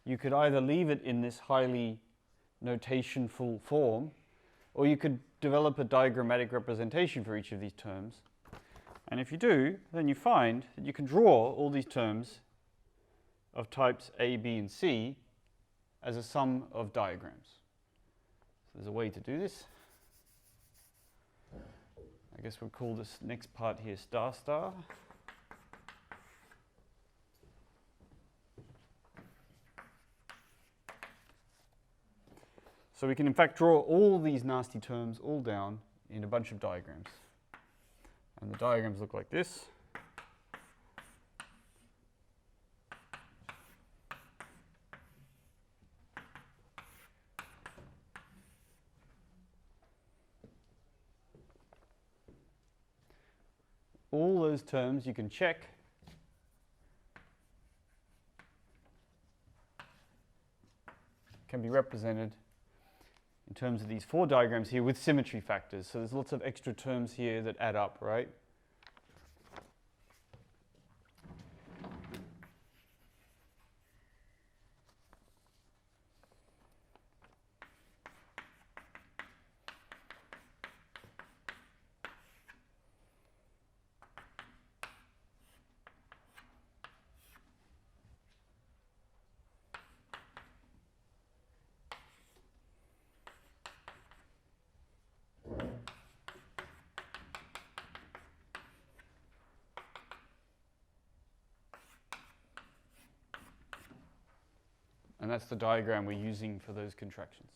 you could either leave it in this highly notationful form, or you could develop a diagrammatic representation for each of these terms. And if you do, then you find that you can draw all these terms of types A, B, and C as a sum of diagrams. So there's a way to do this. I guess we'll call this next part here star star. So we can in fact draw all these nasty terms all down in a bunch of diagrams. And the diagrams look like this. All those terms you can check can be represented in terms of these four diagrams here with symmetry factors. So there's lots of extra terms here that add up, right? And that's the diagram we're using for those contractions.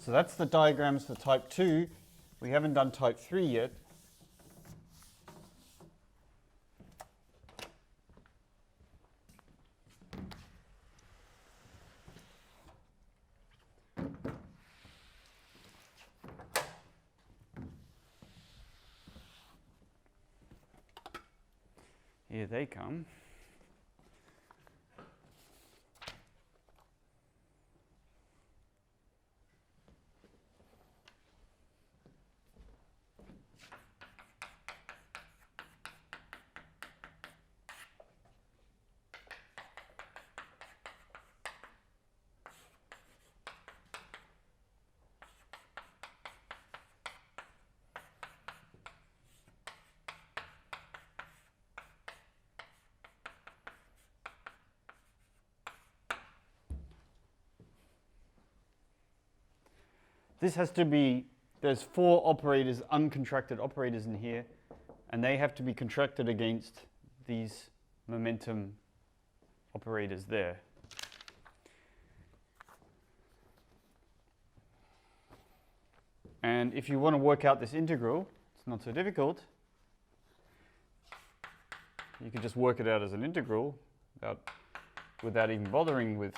So that's the diagrams for type 2. We haven't done type 3 yet. Here they come. this has to be, there's 4 operators, uncontracted operators in here, and they have to be contracted against these momentum operators there. And if you want to work out this integral, it's not so difficult. You can just work it out as an integral without even bothering with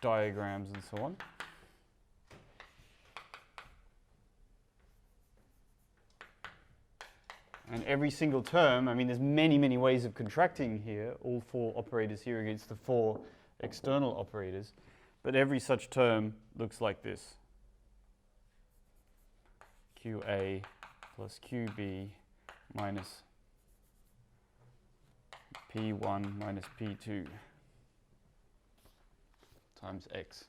diagrams and so on. And every single term, I mean, there's many, many ways of contracting here, all 4 operators here against the 4 external operators. But every such term looks like this. QA plus QB minus P1 minus P2 times X.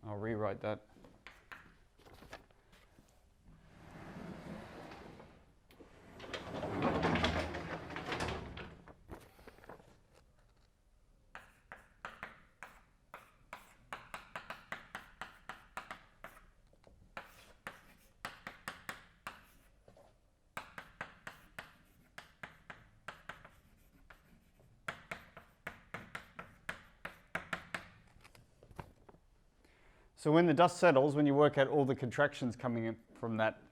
I'll rewrite that. So when the dust settles, when you work out all the contractions coming in from that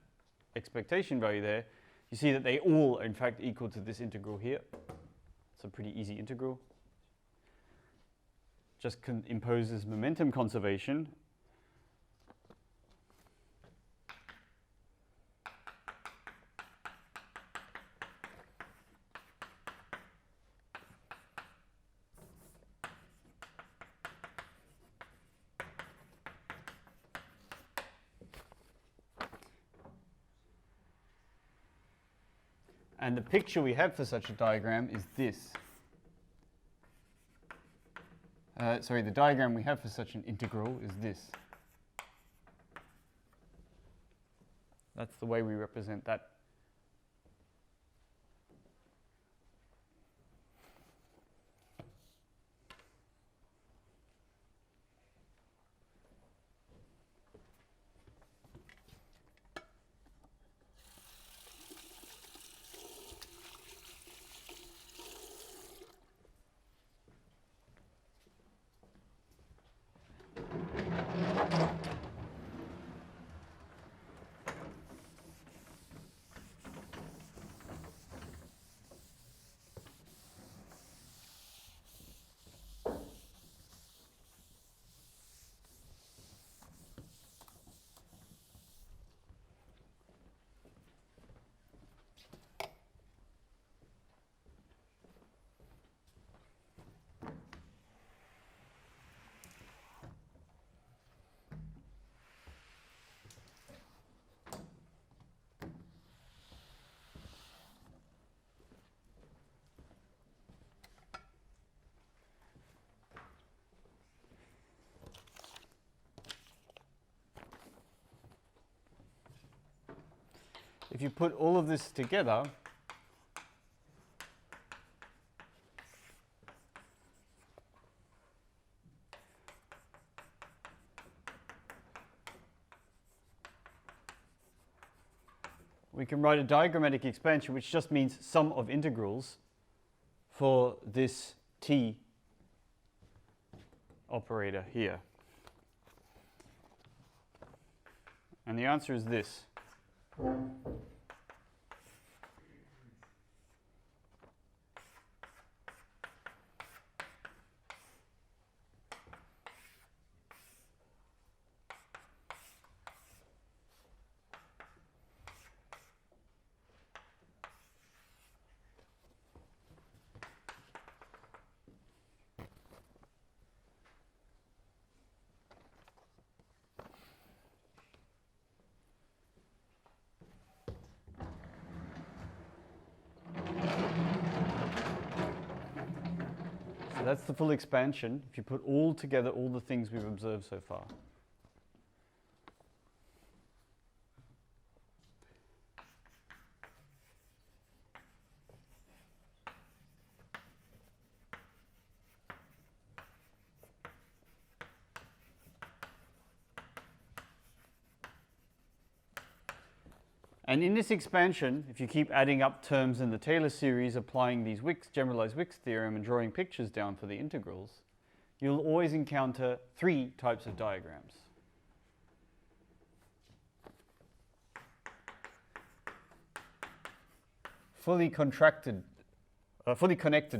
expectation value there, you see that they all, in fact, equal to this integral here. It's a pretty easy integral. Just imposes momentum conservation. And the picture we have for such a diagram is this. The diagram we have for such an integral is this. That's the way we represent that. If you put all of this together, we can write a diagrammatic expansion which just means sum of integrals for this T operator here. And the answer is this. That's the full expansion if you put all together all the things we've observed so far. And in this expansion, if you keep adding up terms in the Taylor series, applying these generalized Wick's theorem and drawing pictures down for the integrals, you'll always encounter 3 types of diagrams. Fully connected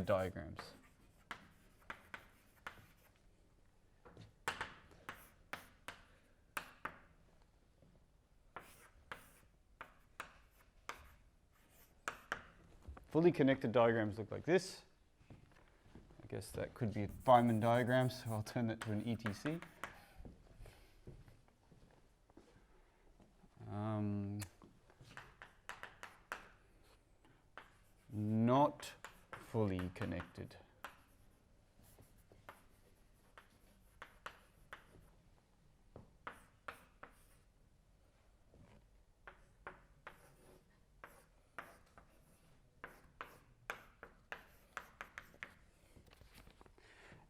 diagrams. Fully connected diagrams look like this. I guess that could be a Feynman diagram, so I'll turn that to an ETC. Not fully connected.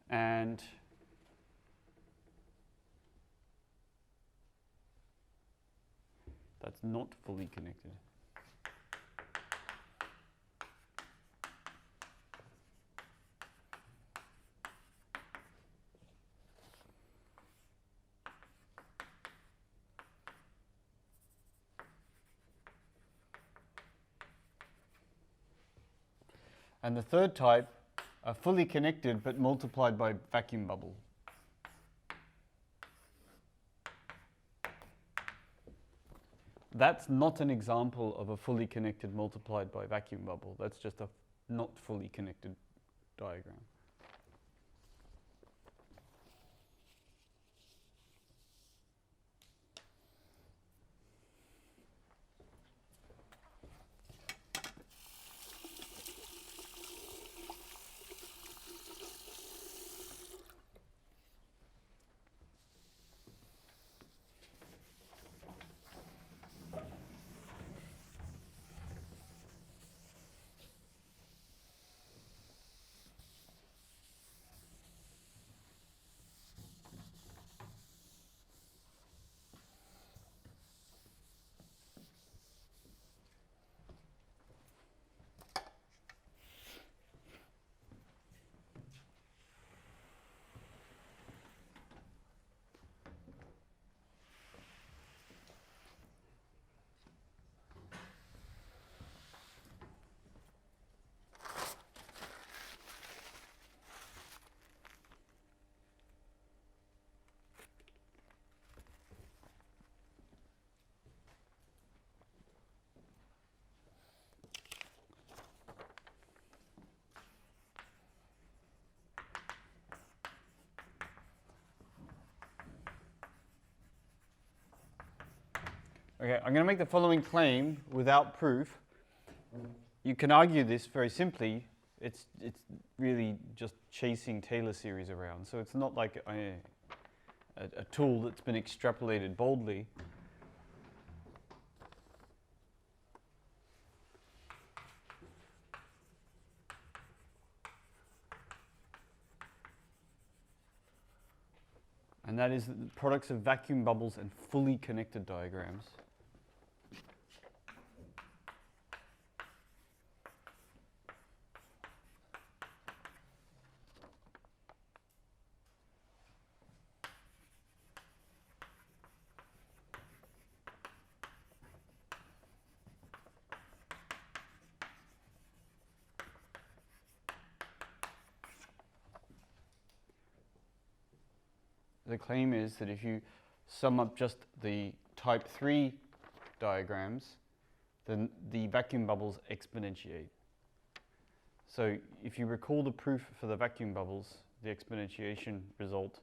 And that's not fully connected. And the third type are fully connected but multiplied by vacuum bubble. That's not an example of a fully connected multiplied by vacuum bubble. That's just a not fully connected diagram. Okay, I'm going to make the following claim without proof. You can argue this very simply. It's really just chasing Taylor series around. So it's not like a tool that's been extrapolated boldly. And that is the products of vacuum bubbles and fully connected diagrams. The claim is that if you sum up just the type 3 diagrams, then the vacuum bubbles exponentiate. So if you recall the proof for the vacuum bubbles, the exponentiation result,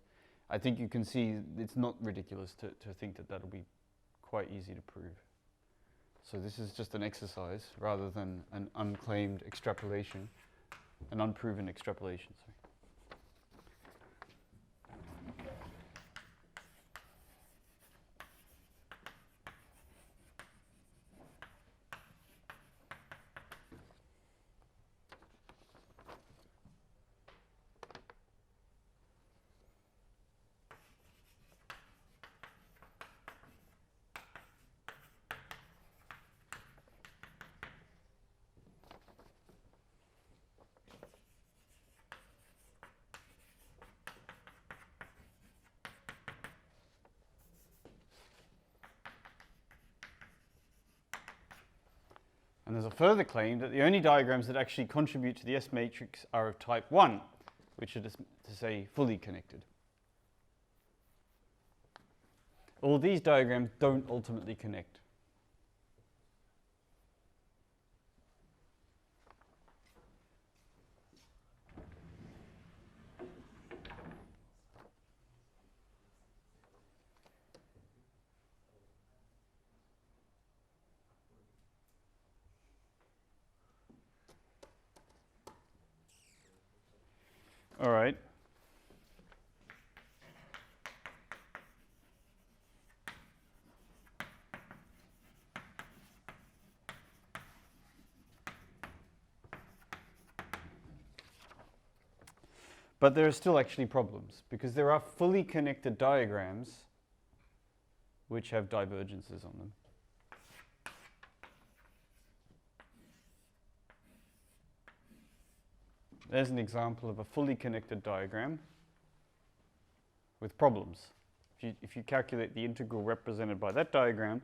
I think you can see it's not ridiculous to think that that'll be quite easy to prove. So this is just an exercise rather than an unclaimed extrapolation, an unproven extrapolation. Sorry. And there's a further claim that the only diagrams that actually contribute to the S matrix are of type 1, which are to say fully connected. All these diagrams don't ultimately connect. All right. But there are still actually problems, because there are fully connected diagrams which have divergences on them. There's an example of a fully connected diagram with problems. If you calculate the integral represented by that diagram,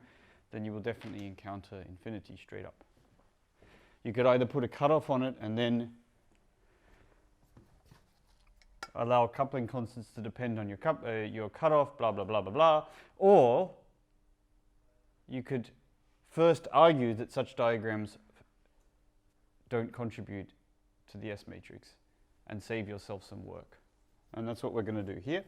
then you will definitely encounter infinity straight up. You could either put a cutoff on it and then allow coupling constants to depend on your cutoff, blah, blah, blah, blah, blah. Or you could first argue that such diagrams don't contribute to the S matrix and save yourself some work. And that's what we're going to do here.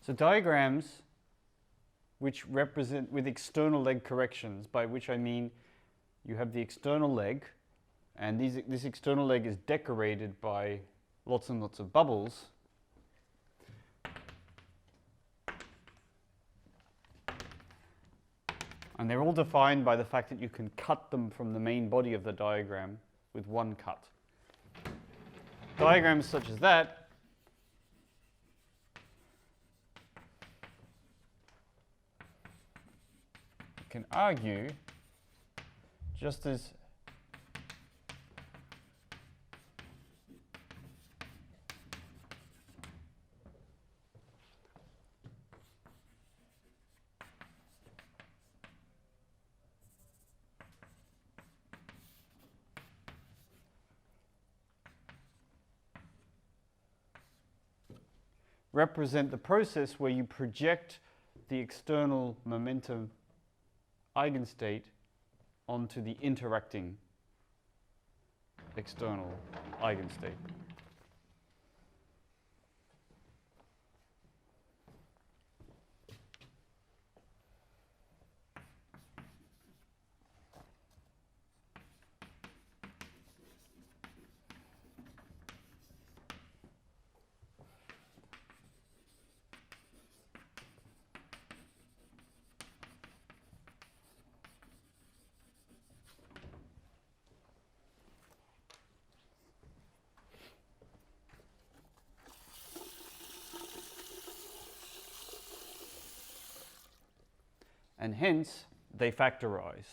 So diagrams which represent with external leg corrections, by which I mean you have the external leg, and this external leg is decorated by lots and lots of bubbles. And they're all defined by the fact that you can cut them from the main body of the diagram with one cut. Diagrams such as that can argue just as represent the process where you project the external momentum eigenstate onto the interacting external eigenstate. and hence they factorize.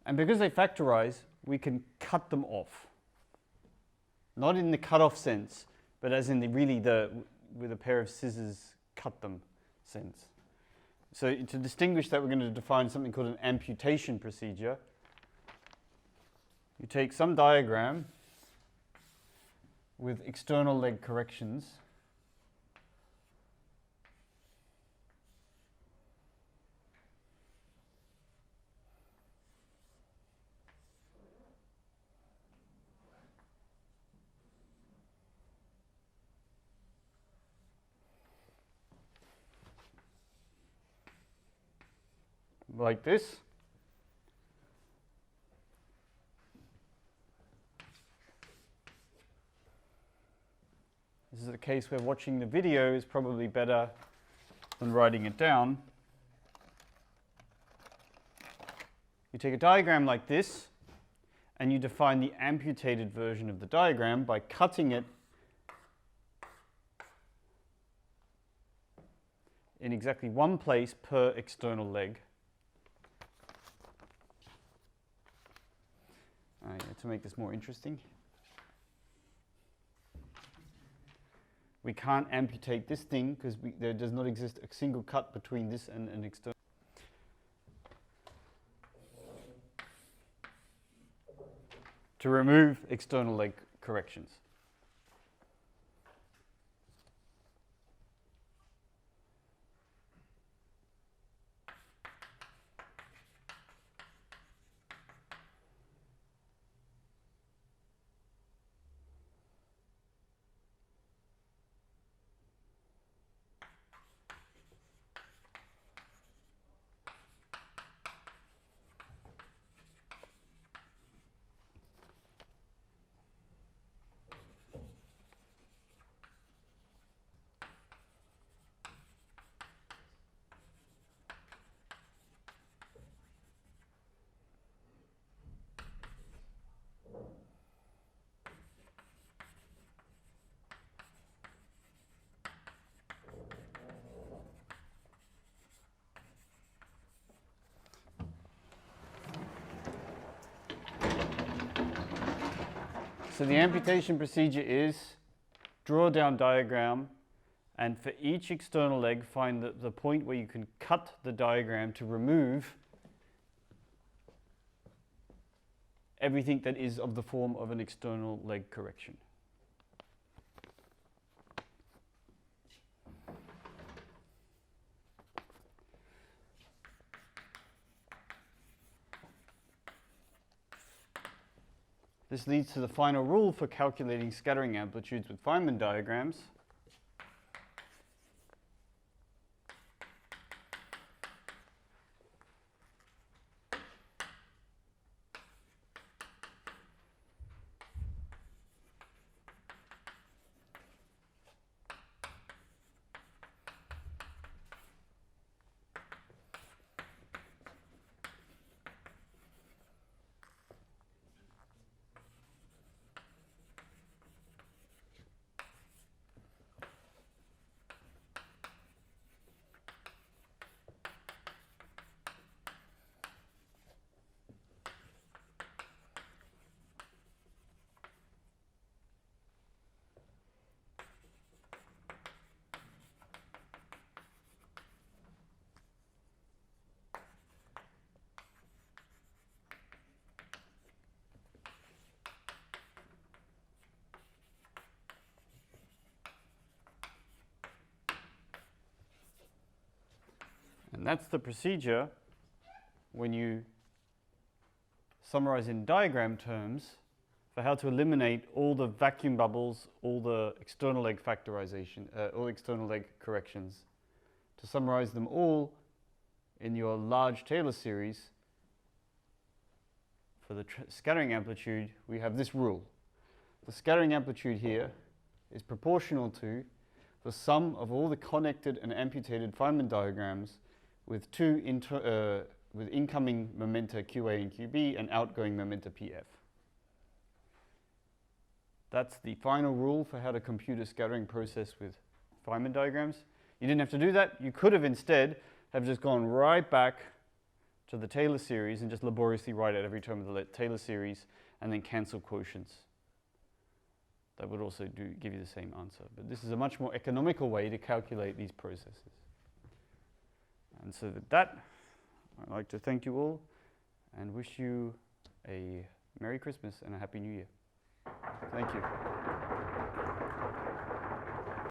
And because they factorize, we can cut them off. Not in the cut-off sense, but as in with a pair of scissors, cut them sense. So to distinguish that, we're going to define something called an amputation procedure. You take some diagram with external leg corrections. Like this. This is a case where watching the video is probably better than writing it down. You take a diagram like this, and you define the amputated version of the diagram by cutting it in exactly one place per external leg. To make this more interesting, we can't amputate this thing because there does not exist a single cut between this and an external. To remove external leg corrections. So the amputation procedure is draw a down diagram, and for each external leg find the point where you can cut the diagram to remove everything that is of the form of an external leg correction. This leads to the final rule for calculating scattering amplitudes with Feynman diagrams. And that's the procedure when you summarize in diagram terms for how to eliminate all the vacuum bubbles, all the external leg factorization, all external leg corrections. To summarize them all in your large Taylor series, for the scattering amplitude, we have this rule. The scattering amplitude here is proportional to the sum of all the connected and amputated Feynman diagrams with with incoming momenta QA and QB and outgoing momenta PF. That's the final rule for how to compute a scattering process with Feynman diagrams. You didn't have to do that. You could have instead have just gone right back to the Taylor series and just laboriously write out every term of the Taylor series and then cancel quotients. That would also give you the same answer. But this is a much more economical way to calculate these processes. And so with that, I'd like to thank you all and wish you a Merry Christmas and a Happy New Year. Thank you.